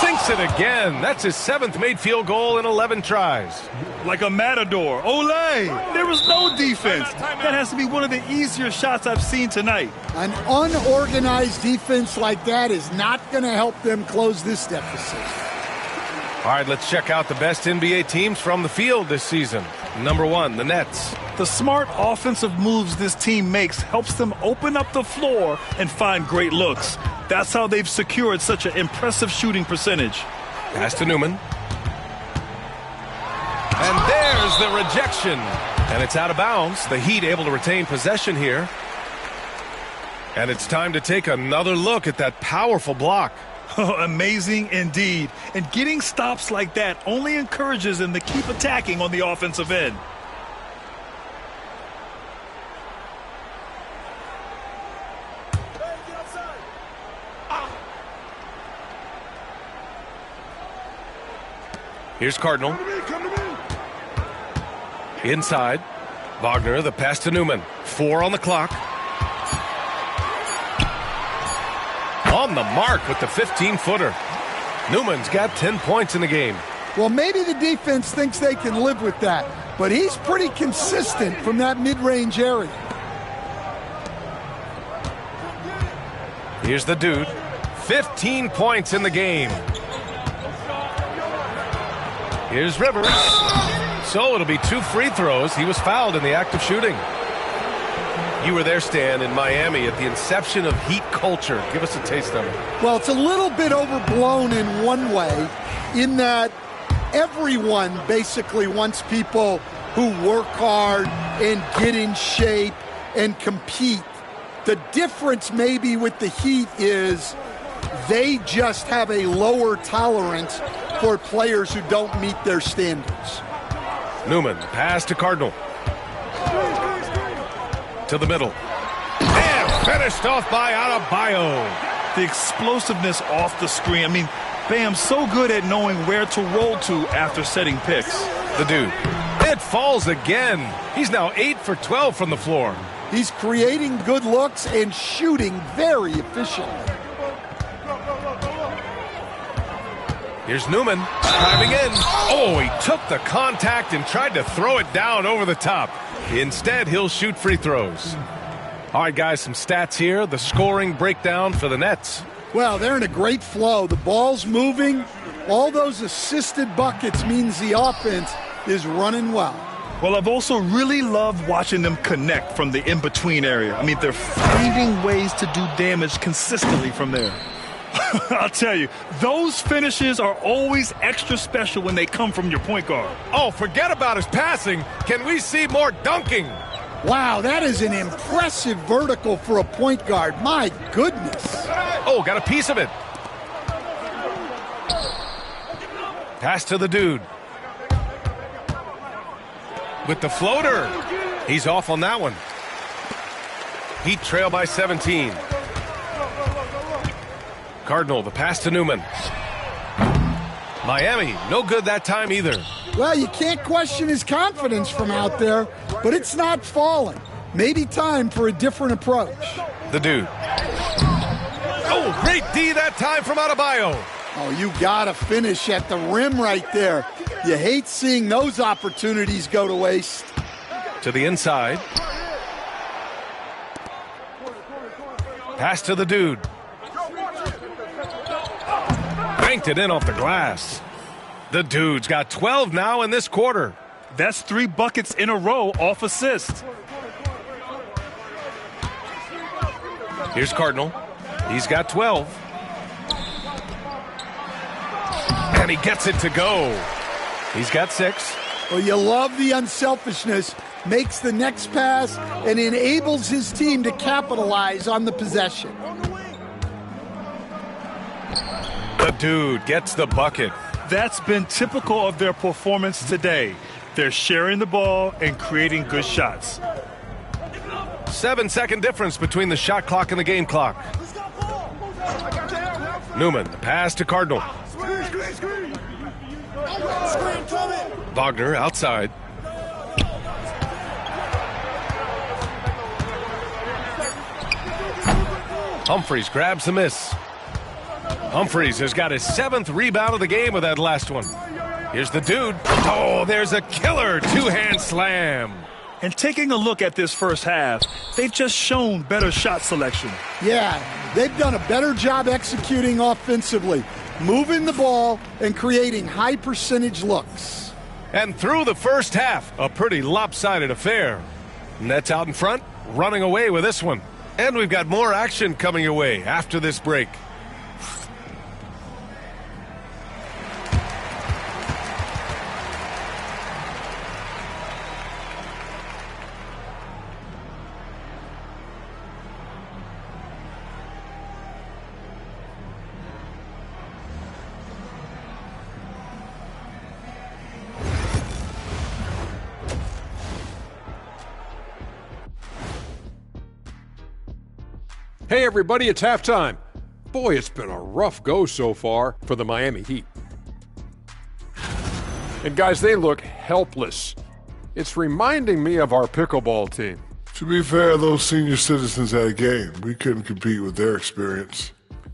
[SPEAKER 10] Sinks it again. That's his 7th made field goal in 11 tries.
[SPEAKER 14] Like a matador. Olé! There was no defense. That has to be one of the easier shots I've seen tonight.
[SPEAKER 15] An unorganized defense like that is not going to help them close this deficit.
[SPEAKER 10] All right, let's check out the best NBA teams from the field this season. Number 1, the Nets.
[SPEAKER 14] The smart offensive moves this team makes helps them open up the floor and find great looks. That's how they've secured such an impressive shooting percentage.
[SPEAKER 10] Pass to Newman. And there's the rejection. And it's out of bounds. The Heat able to retain possession here. And it's time to take another look at that powerful block.
[SPEAKER 14] Amazing indeed. And getting stops like that only encourages them to keep attacking on the offensive end.
[SPEAKER 10] Here's Cardinal. Inside. Wagner, the pass to Newman. 4 on the clock. On the mark with the 15-footer. Newman's got 10 points in the game.
[SPEAKER 15] Well, maybe the defense thinks they can live with that, but he's pretty consistent from that mid-range area.
[SPEAKER 10] Here's the dude. 15 points in the game. Here's Rivers. So it'll be 2 free throws. He was fouled in the act of shooting. You were there, Stan, in Miami at the inception of Heat culture. Give us a taste of it.
[SPEAKER 15] Well, it's a little bit overblown in one way, in that everyone basically wants people who work hard and get in shape and compete. The difference maybe with the Heat is they just have a lower tolerance for players who don't meet their standards.
[SPEAKER 10] Newman, pass to Cardinal. To the middle. And finished off by Adebayo.
[SPEAKER 14] The explosiveness off the screen. I mean, Bam's so good at knowing where to roll to after setting picks.
[SPEAKER 10] The dude. It falls again. He's now 8 for 12 from the floor.
[SPEAKER 15] He's creating good looks and shooting very efficiently.
[SPEAKER 10] Here's Newman driving in. Oh, he took the contact and tried to throw it down over the top. Instead, he'll shoot free throws. All right, guys, some stats here. The scoring breakdown for the Nets.
[SPEAKER 15] Well, they're in a great flow. The ball's moving. All those assisted buckets means the offense is running well.
[SPEAKER 14] Well, I've also really loved watching them connect from the in-between area. I mean, they're finding ways to do damage consistently from there. I'll tell you, those finishes are always extra special when they come from your point guard.
[SPEAKER 10] Oh, forget about his passing. Can we see more dunking?
[SPEAKER 15] Wow, that is an impressive vertical for a point guard. My goodness.
[SPEAKER 10] Oh, got a piece of it. Pass to the dude. With the floater. He's off on that one. Heat trail by 17. Cardinal, the pass to Newman. Miami, no good that time either.
[SPEAKER 15] Well, you can't question his confidence from out there, but it's not falling. Maybe time for a different approach.
[SPEAKER 10] The dude. Oh, great D that time from Adebayo.
[SPEAKER 15] Oh, you gotta finish at the rim right there. You hate seeing those opportunities go to waste.
[SPEAKER 10] To the inside. Pass to the dude. Banked it in off the glass. The dude's got 12 now in this quarter.
[SPEAKER 14] That's 3 buckets in a row off assist.
[SPEAKER 10] Here's Cardinal. He's got 12. And he gets it to go. He's got 6.
[SPEAKER 15] Well, you love the unselfishness. Makes the next pass and enables his team to capitalize on the possession.
[SPEAKER 10] The dude gets the bucket.
[SPEAKER 14] That's been typical of their performance today. They're sharing the ball and creating good shots.
[SPEAKER 10] 7-second difference between the shot clock and the game clock. Newman, the pass to Cardinal. Wagner outside. Humphries grabs the miss. Humphries has got his 7th rebound of the game with that last one. Here's the dude. Oh, there's a killer two-hand slam.
[SPEAKER 14] And taking a look at this first half, they've just shown better shot selection.
[SPEAKER 15] Yeah, they've done a better job executing offensively, moving the ball and creating high percentage looks.
[SPEAKER 10] And through the first half, a pretty lopsided affair. Nets out in front, running away with this one. And we've got more action coming your way after this break.
[SPEAKER 9] Hey everybody, it's halftime. Boy, it's been a rough go so far for the Miami Heat. And guys, they look helpless. It's reminding me of our pickleball team.
[SPEAKER 17] To be fair, those senior citizens had a game. We couldn't compete with their experience.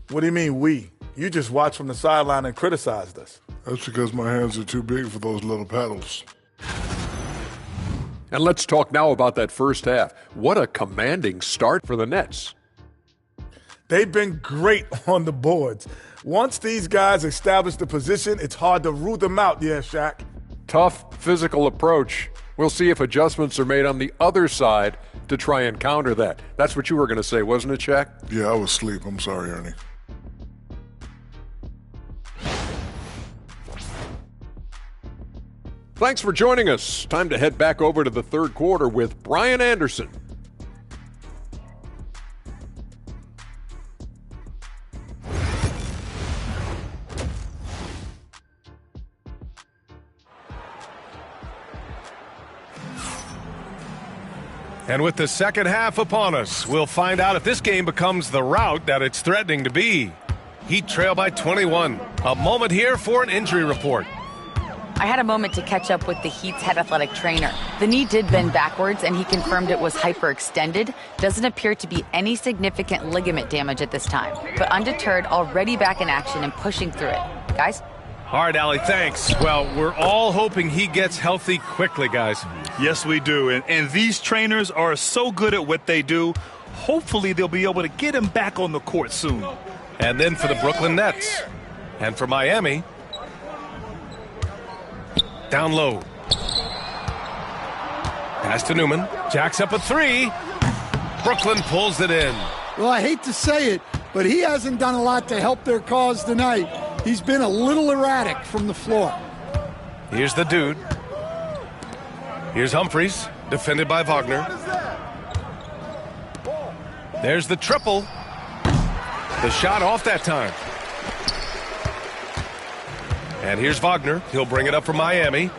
[SPEAKER 1] What do you mean we? You just watched from the sideline and criticized us.
[SPEAKER 17] That's because my hands are too big for those little paddles.
[SPEAKER 9] And let's talk now about that first half. What a commanding start for the Nets.
[SPEAKER 1] They've been great on the boards. Once these guys establish the position, it's hard to root them out, yeah, Shaq.
[SPEAKER 9] Tough physical approach. We'll see if adjustments are made on the other side to try and counter that. That's what you were going to say, wasn't it, Shaq?
[SPEAKER 17] Yeah, I was asleep. I'm sorry, Ernie.
[SPEAKER 9] Thanks for joining us. Time to head back over to the third quarter with Brian Anderson.
[SPEAKER 10] And with the second half upon us, we'll find out if this game becomes the rout that it's threatening to be. Heat trail by 21. A moment here for an injury report.
[SPEAKER 16] I had a moment to catch up with the Heat's head athletic trainer. The knee did bend backwards, and he confirmed it was hyperextended. Doesn't appear to be any significant ligament damage at this time. But undeterred, already back in action and pushing through it. Guys?
[SPEAKER 10] All right, Allie, thanks. Well, we're all hoping he gets healthy quickly, guys.
[SPEAKER 14] Yes, we do. And these trainers are so good at what they do. Hopefully, they'll be able to get him back on the court soon.
[SPEAKER 10] And then for the Brooklyn Nets. And for Miami. Down low. Pass to Newman. Jacks up a three. Brooklyn pulls it in.
[SPEAKER 15] Well, I hate to say it, but he hasn't done a lot to help their cause tonight. He's been a little erratic from the floor.
[SPEAKER 10] Here's the dude. Here's Humphries, defended by Wagner. There's the triple. The shot off that time. And here's Wagner. He'll bring it up for Miami.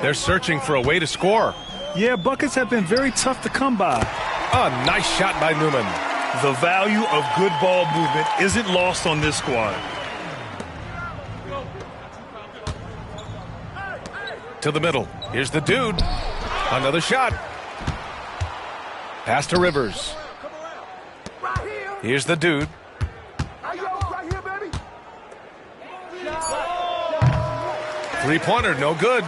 [SPEAKER 10] They're searching for a way to score.
[SPEAKER 14] Yeah, buckets have been very tough to come by.
[SPEAKER 10] A nice shot by Newman.
[SPEAKER 14] The value of good ball movement isn't lost on this squad.
[SPEAKER 10] To the middle. Here's the dude. Another shot. Pass to Rivers. Here's the dude. Three-pointer, no good.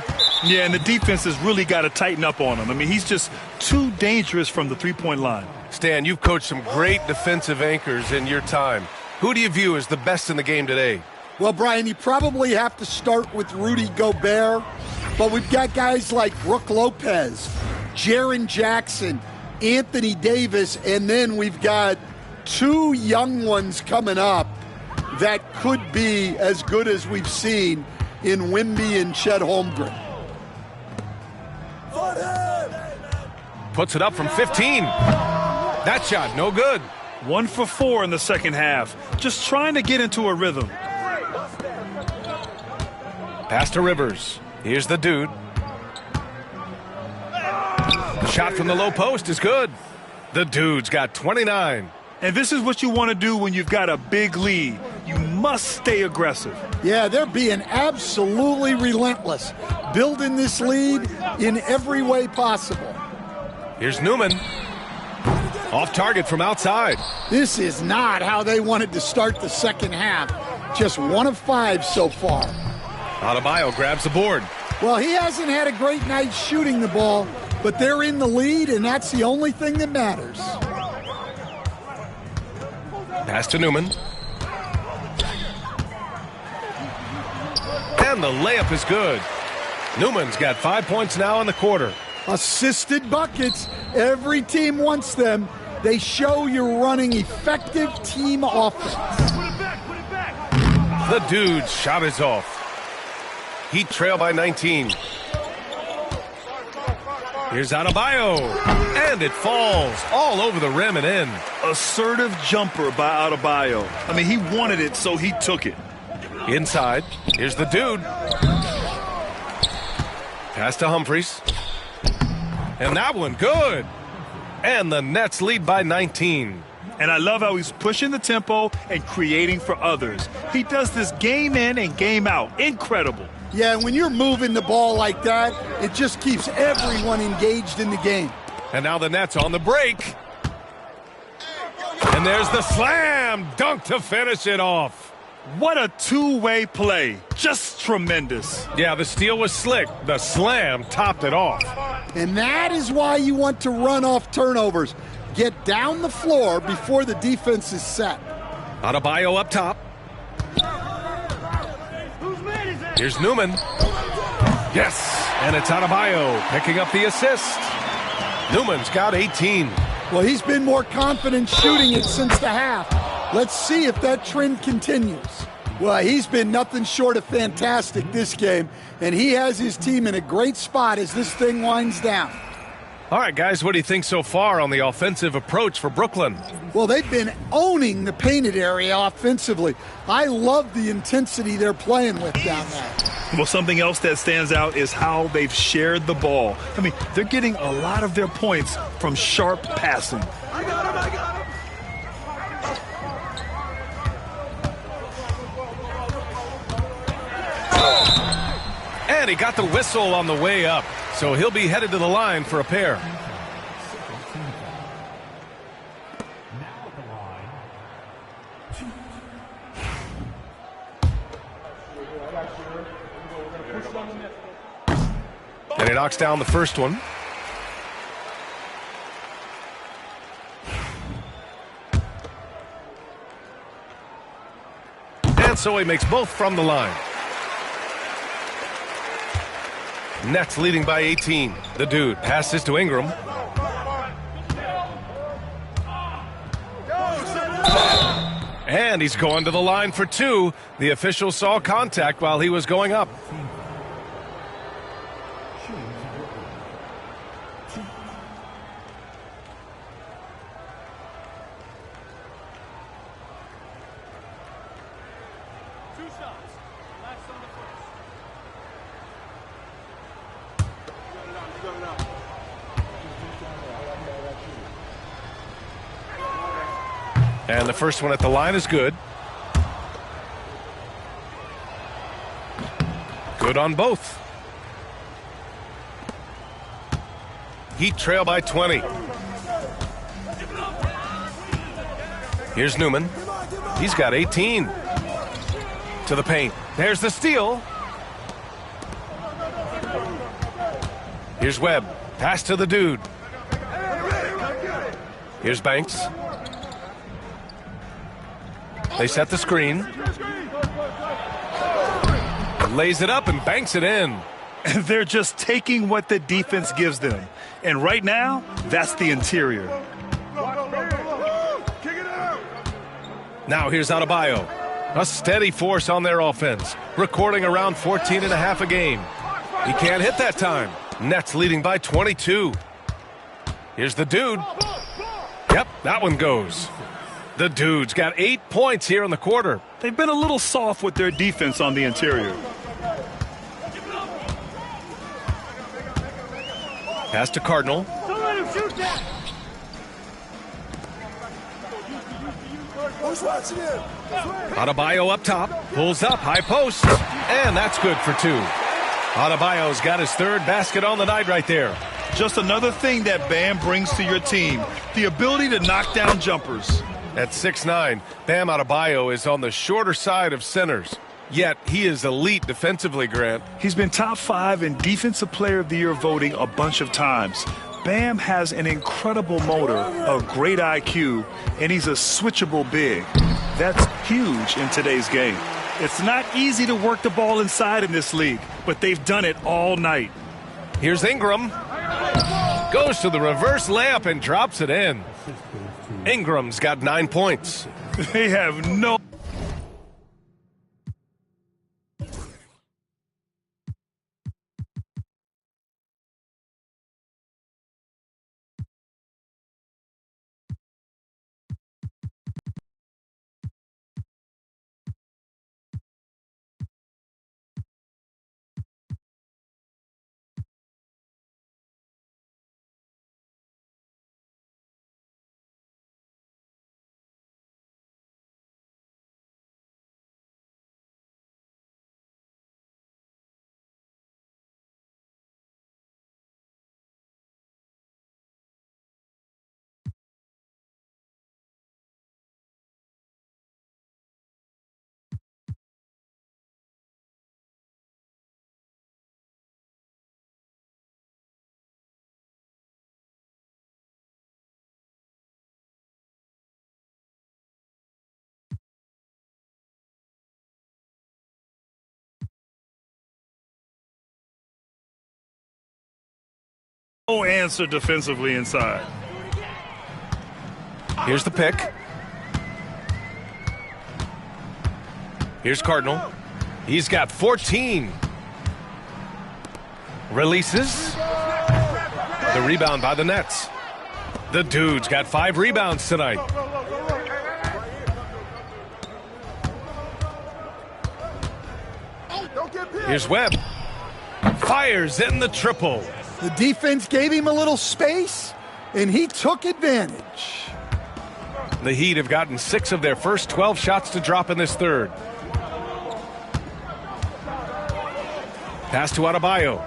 [SPEAKER 14] Yeah, and the defense has really got to tighten up on him. I mean, he's just too dangerous from the three-point line.
[SPEAKER 10] Stan, you've coached some great defensive anchors in your time. Who do you view as the best in the game today?
[SPEAKER 15] Well, Brian, you probably have to start with Rudy Gobert, but we've got guys like Brook Lopez, Jaren Jackson, Anthony Davis, and then we've got two young ones coming up that could be as good as we've seen in Wimby and Chet Holmgren.
[SPEAKER 10] Puts it up from 15. That shot, no good.
[SPEAKER 14] 1 for 4 in the second half. Just trying to get into a rhythm.
[SPEAKER 10] Pass to Rivers. Here's the dude. The shot from the low post is good. The dude's got 29.
[SPEAKER 14] And this is what you want to do when you've got a big lead. You must stay aggressive.
[SPEAKER 15] Yeah, they're being absolutely relentless, building this lead in every way possible.
[SPEAKER 10] Here's Newman. Off target from outside.
[SPEAKER 15] This is not how they wanted to start the second half. Just 1 of 5 so far.
[SPEAKER 10] Adebayo grabs the board.
[SPEAKER 15] Well, he hasn't had a great night shooting the ball, but they're in the lead, and that's the only thing that matters.
[SPEAKER 10] Pass to Newman. And the layup is good. Newman's got 5 points now in the quarter.
[SPEAKER 15] Assisted buckets. Every team wants them. They show you're running effective team offense.
[SPEAKER 10] The dude's shot is off. Heat trail by 19. Here's Adebayo. And it falls all over the rim and in.
[SPEAKER 14] Assertive jumper by Adebayo. I mean, he wanted it, so he took it.
[SPEAKER 10] Inside. Here's the dude. Pass to Humphries. And that one, good. And the Nets lead by 19.
[SPEAKER 14] And I love how he's pushing the tempo and creating for others. He does this game in and game out. Incredible.
[SPEAKER 15] Yeah, and when you're moving the ball like that, it just keeps everyone engaged in the game.
[SPEAKER 10] And now the Nets on the break. And there's the slam dunk to finish it off.
[SPEAKER 14] What a two-way play. Just tremendous.
[SPEAKER 10] Yeah, the steal was slick. The slam topped it off.
[SPEAKER 15] And that is why you want to run off turnovers. Get down the floor before the defense is set.
[SPEAKER 10] Adebayo up top. Here's Newman. Yes, and it's Adebayo picking up the assist. Newman's got 18.
[SPEAKER 15] Well, he's been more confident shooting it since the half. Let's see if that trend continues. Well, he's been nothing short of fantastic this game, and he has his team in a great spot as this thing winds down.
[SPEAKER 10] All right, guys, what do you think so far on the offensive approach for Brooklyn?
[SPEAKER 15] Well, they've been owning the painted area offensively. I love the intensity they're playing with down there.
[SPEAKER 14] Well, something else that stands out is how they've shared the ball. I mean, they're getting a lot of their points from sharp passing.
[SPEAKER 10] I got him, I got him. And he got the whistle on the way up, so he'll be headed to the line for a pair. And he knocks down the first one. And so he makes both from the line. Nets leading by 18. The dude passes to Ingram. And he's going to the line for two. The official saw contact while he was going up. And the first one at the line is good. Good on both. Heat trail by 20. Here's Newman. He's got 18. To the paint. There's the steal. Here's Webb. Pass to the dude. Here's Banks. They set the screen. Lays it up and banks it in.
[SPEAKER 14] They're just taking what the defense gives them. And right now, that's the interior.
[SPEAKER 10] Now here's Adebayo. A steady force on their offense, recording around 14.5 a game. He can't hit that time. Nets leading by 22. Here's the dude. Yep, that one goes. The dude's got 8 points here in the quarter.
[SPEAKER 14] They've been a little soft with their defense on the interior.
[SPEAKER 10] Pass to Cardinal.
[SPEAKER 18] Don't let him shoot that. Who's watching him?
[SPEAKER 10] Adebayo up top, pulls up, high post, and that's good for 2. Adebayo's got his 3rd basket on the night right there.
[SPEAKER 14] Just another thing that Bam brings to your team, the ability to knock down jumpers.
[SPEAKER 10] At 6'9", Bam Adebayo is on the shorter side of centers. Yet, he is elite defensively, Grant.
[SPEAKER 14] He's been top 5 in Defensive Player of the Year voting a bunch of times. Bam has an incredible motor, a great IQ, and he's a switchable big. That's huge in today's game. It's not easy to work the ball inside in this league, but they've done it all night.
[SPEAKER 10] Here's Ingram. Goes to the reverse layup and drops it in. Ingram's got 9 points.
[SPEAKER 14] They have no... No answer defensively inside.
[SPEAKER 10] Here's the pick. Here's Cardinal. He's got 14. Releases. The rebound by the Nets. The dude's got 5 rebounds tonight. Here's Webb. Fires in the triple.
[SPEAKER 15] The defense gave him a little space, and he took advantage.
[SPEAKER 10] The Heat have gotten 6 of their first 12 shots to drop in this third. Pass to Adebayo.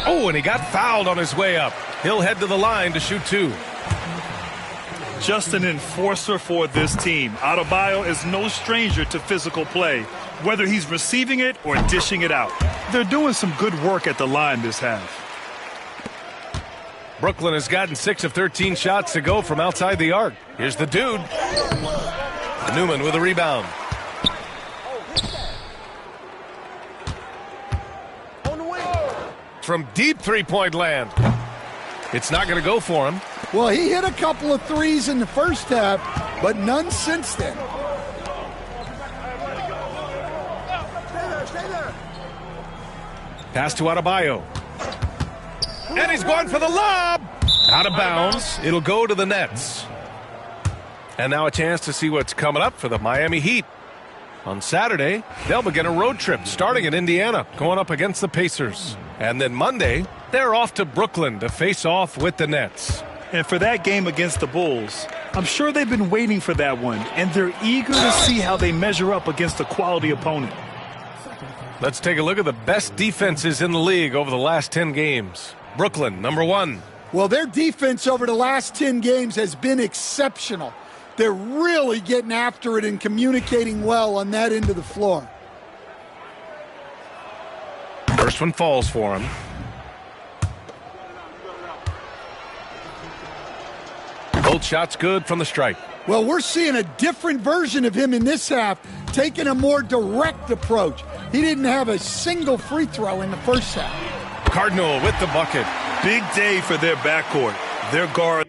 [SPEAKER 10] Oh, and he got fouled on his way up. He'll head to the line to shoot 2.
[SPEAKER 14] Just an enforcer for this team. Adebayo is no stranger to physical play, whether he's receiving it or dishing it out. They're doing some good work at the line this half.
[SPEAKER 10] Brooklyn has gotten 6 of 13 shots to go from outside the arc. Here's the dude. Newman with a rebound. From deep three-point land. It's not going to go for him.
[SPEAKER 15] Well, he hit a couple of threes in the first half, but none since then.
[SPEAKER 10] Pass to Adebayo. And he's going for the lob. Out of bounds. It'll go to the Nets. And now a chance to see what's coming up for the Miami Heat. On Saturday, they'll begin a road trip starting in Indiana, going up against the Pacers. And then Monday, they're off to Brooklyn to face off with the Nets.
[SPEAKER 14] And for that game against the Bulls, I'm sure they've been waiting for that one, and they're eager to see how they measure up against a quality opponent.
[SPEAKER 10] Let's take a look at the best defenses in the league over the last 10 games. Brooklyn, number 1.
[SPEAKER 15] Well, their defense over the last 10 games has been exceptional. They're really getting after it and communicating well on that end of the floor.
[SPEAKER 10] First one falls for him. Both shots good from the stripe.
[SPEAKER 15] Well, we're seeing a different version of him in this half, taking a more direct approach. He didn't have a single free throw in the first half.
[SPEAKER 10] Cardinal with the bucket.
[SPEAKER 14] Big day for their backcourt. Their guard.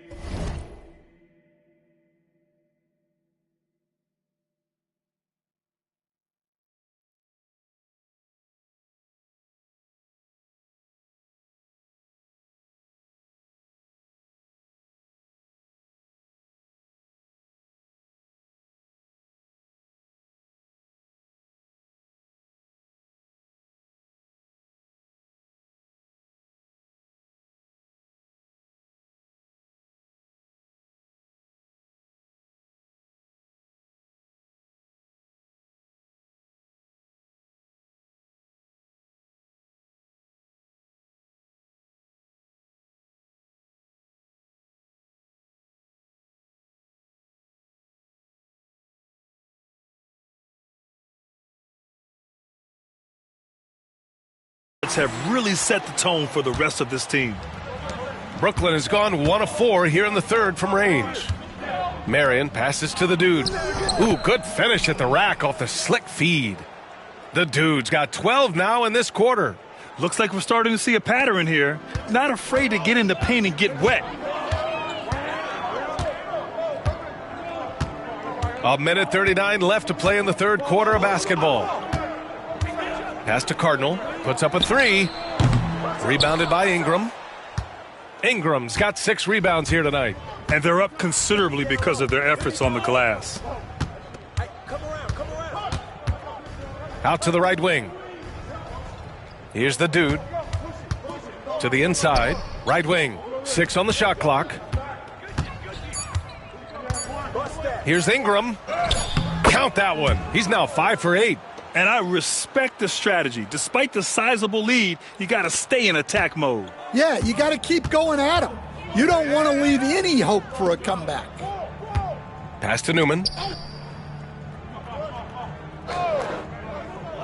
[SPEAKER 14] have really set the tone for the rest of this team.
[SPEAKER 10] Brooklyn has gone 1 of 4 here in the third from range. Marion passes to the Dude. Ooh, good finish at the rack off the slick feed. The Dude's got 12 now in this quarter.
[SPEAKER 14] Looks like we're starting to see a pattern here. Not afraid to get in the paint and get wet.
[SPEAKER 10] A minute 39 left to play in the third quarter of basketball. Pass to Cardinal. Puts up a 3. Rebounded by Ingram. Ingram's got 6 rebounds here tonight.
[SPEAKER 14] And they're up considerably because of their efforts on the glass.
[SPEAKER 10] Out to the right wing. Here's the Dude. To the inside. Right wing. 6 on the shot clock. Here's Ingram. Count that one. He's now 5 for 8.
[SPEAKER 14] And I respect the strategy. Despite the sizable lead, you got to stay in attack mode.
[SPEAKER 15] Yeah, you got to keep going at him. You don't want to leave any hope for a comeback.
[SPEAKER 10] Pass to Newman.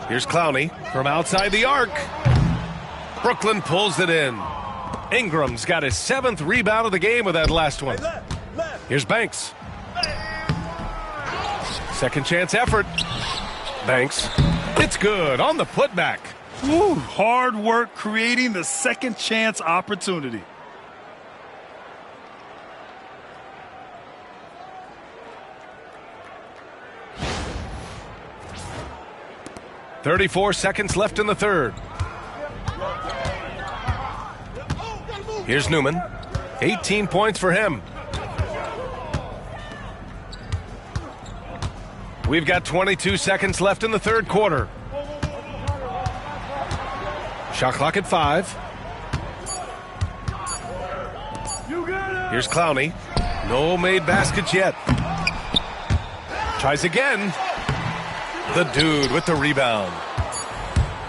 [SPEAKER 10] Here's Clowney from outside the arc. Brooklyn pulls it in. Ingram's got his 7th rebound of the game with that last one. Here's Banks. Second chance effort. Banks. It's good on the putback.
[SPEAKER 14] Woo, hard work creating the second chance opportunity.
[SPEAKER 10] .34 seconds left in the third. Here's Newman. 18 points for him. We've got 22 seconds left in the third quarter. Shot clock at 5. Here's Clowney. No made baskets yet. Tries again. The Dude with the rebound.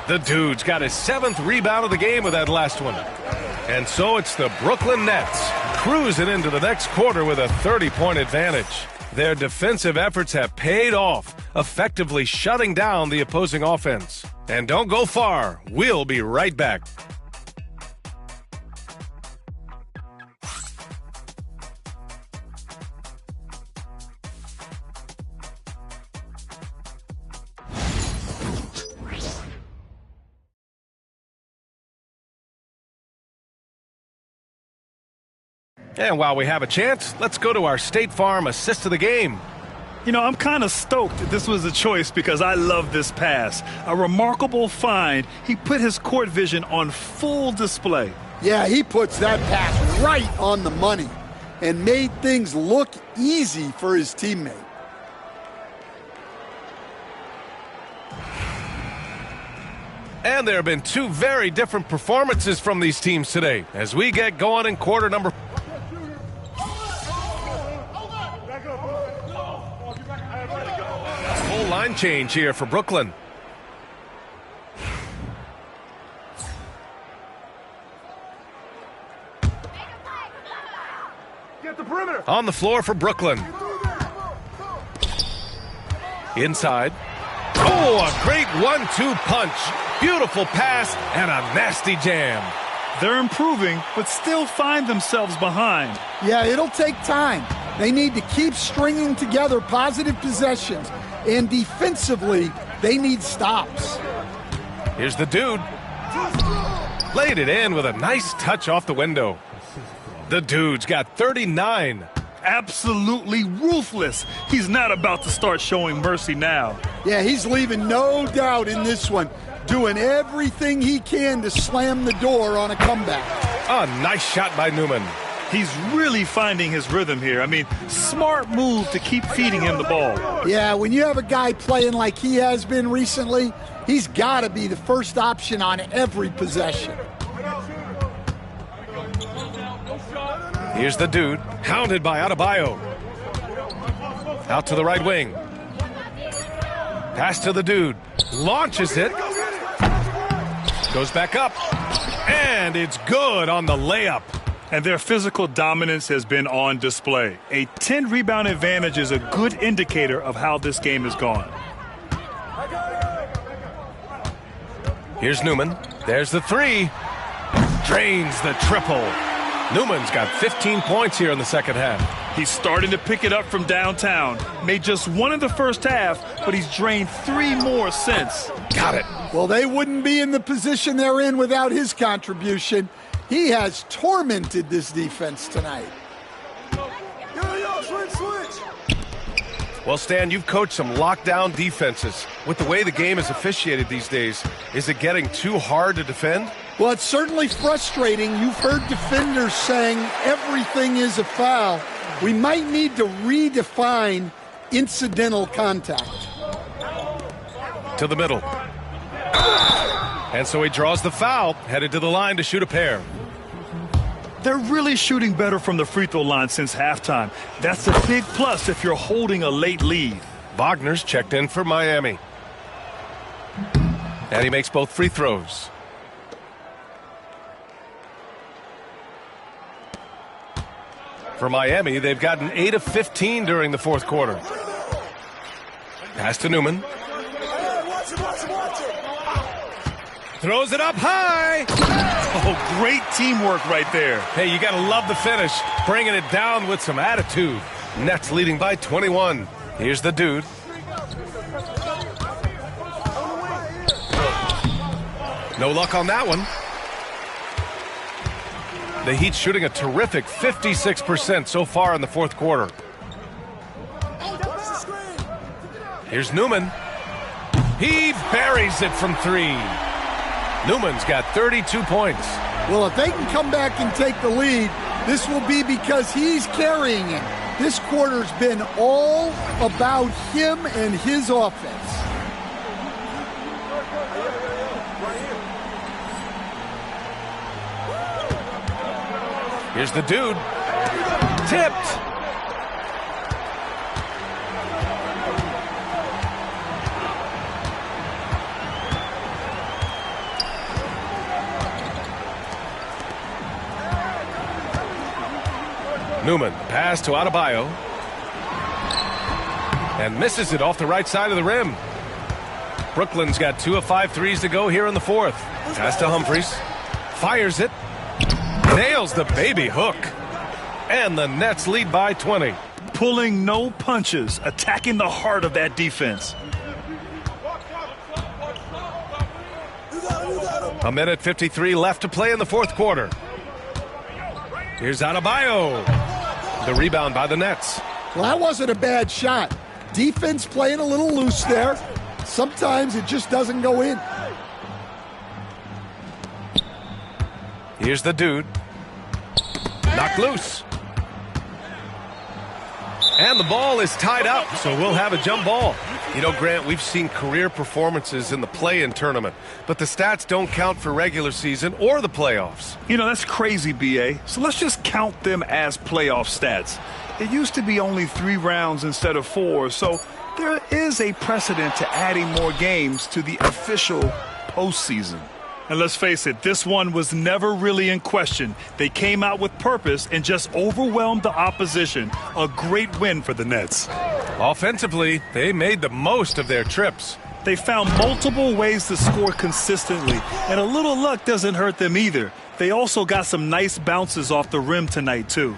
[SPEAKER 10] The Dude's got his 7th rebound of the game with that last one. And so it's the Brooklyn Nets cruising into the next quarter with a 30-point advantage. Their defensive efforts have paid off, effectively shutting down the opposing offense. And don't go far. We'll be right back. And while we have a chance, let's go to our State Farm assist of the game.
[SPEAKER 14] You know, I'm kind of stoked that this was a choice because I love this pass. A remarkable find. He put his court vision on full display.
[SPEAKER 15] Yeah, he puts that pass right on the money and made things look easy for his teammate.
[SPEAKER 10] And there have been 2 very different performances from these teams today as we get going in quarter number. Full line change here for Brooklyn.
[SPEAKER 18] Get the perimeter.
[SPEAKER 10] On the floor for Brooklyn. Inside. Oh, a great 1-2 punch. Beautiful pass and a nasty jam.
[SPEAKER 14] They're improving, but still find themselves behind.
[SPEAKER 15] Yeah, it'll take time. They need to keep stringing together positive possessions. And defensively, they need stops.
[SPEAKER 10] Here's the Dude. Laid it in with a nice touch off the window. The Dude's got 39.
[SPEAKER 14] Absolutely ruthless. He's not about to start showing mercy now.
[SPEAKER 15] Yeah, he's leaving no doubt in this one. Doing everything he can to slam the door on a comeback.
[SPEAKER 10] A nice shot by Newman.
[SPEAKER 14] He's really finding his rhythm here. I mean, smart move to keep feeding him the ball.
[SPEAKER 15] Yeah, when you have a guy playing like he has been recently, he's got to be the first option on every possession.
[SPEAKER 10] Here's the Dude, hounded by Adebayo. Out to the right wing. Pass to the Dude. Launches it. Goes back up. And it's good on the layup.
[SPEAKER 14] And their physical dominance has been on display. A 10-rebound advantage is a good indicator of how this game has gone.
[SPEAKER 10] Here's Newman. There's the three. Drains the triple. Newman's got 15 points here in the second half.
[SPEAKER 14] He's starting to pick it up from downtown. Made just one in the first half, but he's drained 3 more since.
[SPEAKER 10] Got it.
[SPEAKER 15] Well, they wouldn't be in the position they're in without his contribution. He has tormented this defense tonight.
[SPEAKER 18] Switch.
[SPEAKER 10] Well, Stan, you've coached some lockdown defenses. With the way the game is officiated these days, is it getting too hard to defend?
[SPEAKER 15] Well, it's certainly frustrating. You've heard defenders saying everything is a foul. We might need to redefine incidental contact.
[SPEAKER 10] To the middle. And so he draws the foul, headed to the line to shoot a pair.
[SPEAKER 14] They're really shooting better from the free throw line since halftime. That's a big plus if you're holding a late lead.
[SPEAKER 10] Wagner's checked in for Miami. And he makes both free throws. For Miami, they've gotten 8 of 15 during the fourth quarter. Pass to Newman. Throws it up high.
[SPEAKER 14] Oh, great teamwork right there.
[SPEAKER 10] Hey, you got to love the finish. Bringing it down with some attitude. Nets leading by 21. Here's the dude. No luck on that one. The Heat shooting a terrific 56% so far in the fourth quarter. Here's Newman. He buries it from 3. Newman's got 32 points.
[SPEAKER 15] Well, if they can come back and take the lead, this will be because he's carrying it. This quarter's been all about him and his offense.
[SPEAKER 10] Here's the dude. Tipped. Newman, pass to Adebayo. And misses it off the right side of the rim. Brooklyn's got 2 of 5 threes to go here in the fourth. Pass to Humphries. Fires it. Nails the baby hook. And the Nets lead by 20.
[SPEAKER 14] Pulling no punches, attacking the heart of that defense.
[SPEAKER 10] A minute 53 left to play in the fourth quarter. Here's Adebayo. The rebound by the Nets.
[SPEAKER 15] Well, that wasn't a bad shot. Defense playing a little loose there. Sometimes it just doesn't go in.
[SPEAKER 10] Here's the dude. Knocked loose. And the ball is tied up, so we'll have a jump ball. You know, Grant, we've seen career performances in the play-in tournament, but the stats don't count for regular season or the playoffs.
[SPEAKER 14] You know, that's crazy, B.A. So let's just count them as playoff stats. It used to be only 3 rounds instead of 4, so there is a precedent to adding more games to the official postseason. And let's face it, this one was never really in question. They came out with purpose and just overwhelmed the opposition. A great win for the Nets.
[SPEAKER 10] Offensively, they made the most of their trips.
[SPEAKER 14] They found multiple ways to score consistently, and a little luck doesn't hurt them either. They also got some nice bounces off the rim tonight, too.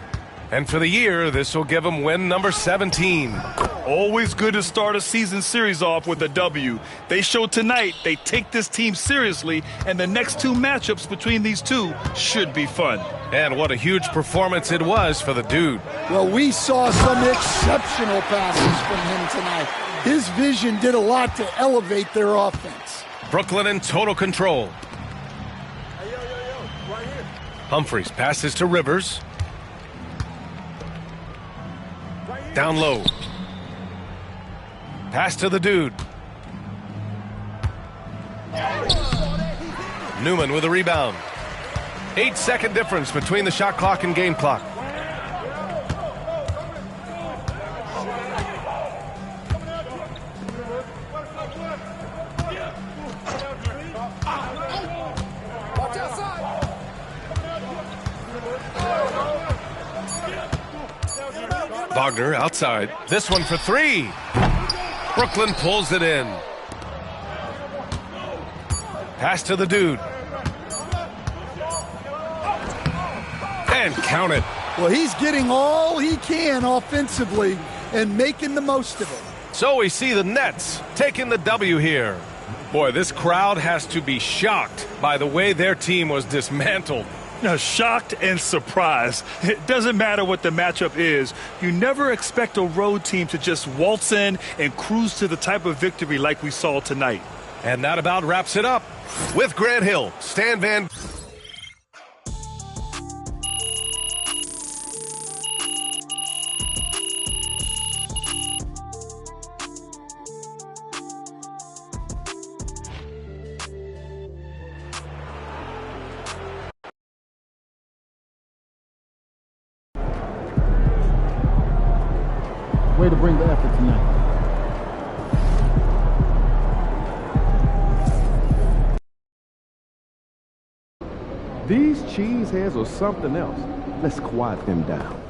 [SPEAKER 10] And for the year, this will give them win number 17.
[SPEAKER 14] Always good to start a season series off with a W. They showed tonight they take this team seriously, and the next 2 matchups between these two should be fun.
[SPEAKER 10] And what a huge performance it was for the dude.
[SPEAKER 15] Well, we saw some exceptional passes from him tonight. His vision did a lot to elevate their offense.
[SPEAKER 10] Brooklyn in total control. Humphries passes to Rivers. Down low. Pass to the dude. Newman with a rebound. 8-second difference between the shot clock and game clock. Wagner outside. This one for 3. Brooklyn pulls it in. Pass to the dude. And count it.
[SPEAKER 15] Well, he's getting all he can offensively and making the most of it.
[SPEAKER 10] So we see the Nets taking the W here. Boy, this crowd has to be shocked by the way their team was dismantled.
[SPEAKER 14] Shocked and surprised. It doesn't matter what the matchup is. You never expect a road team to just waltz in and cruise to the type of victory like we saw tonight.
[SPEAKER 10] And that about wraps it up. With Grant Hill, Stan Van...
[SPEAKER 11] Way to bring the effort tonight. These cheeseheads are something else. Let's quiet them down.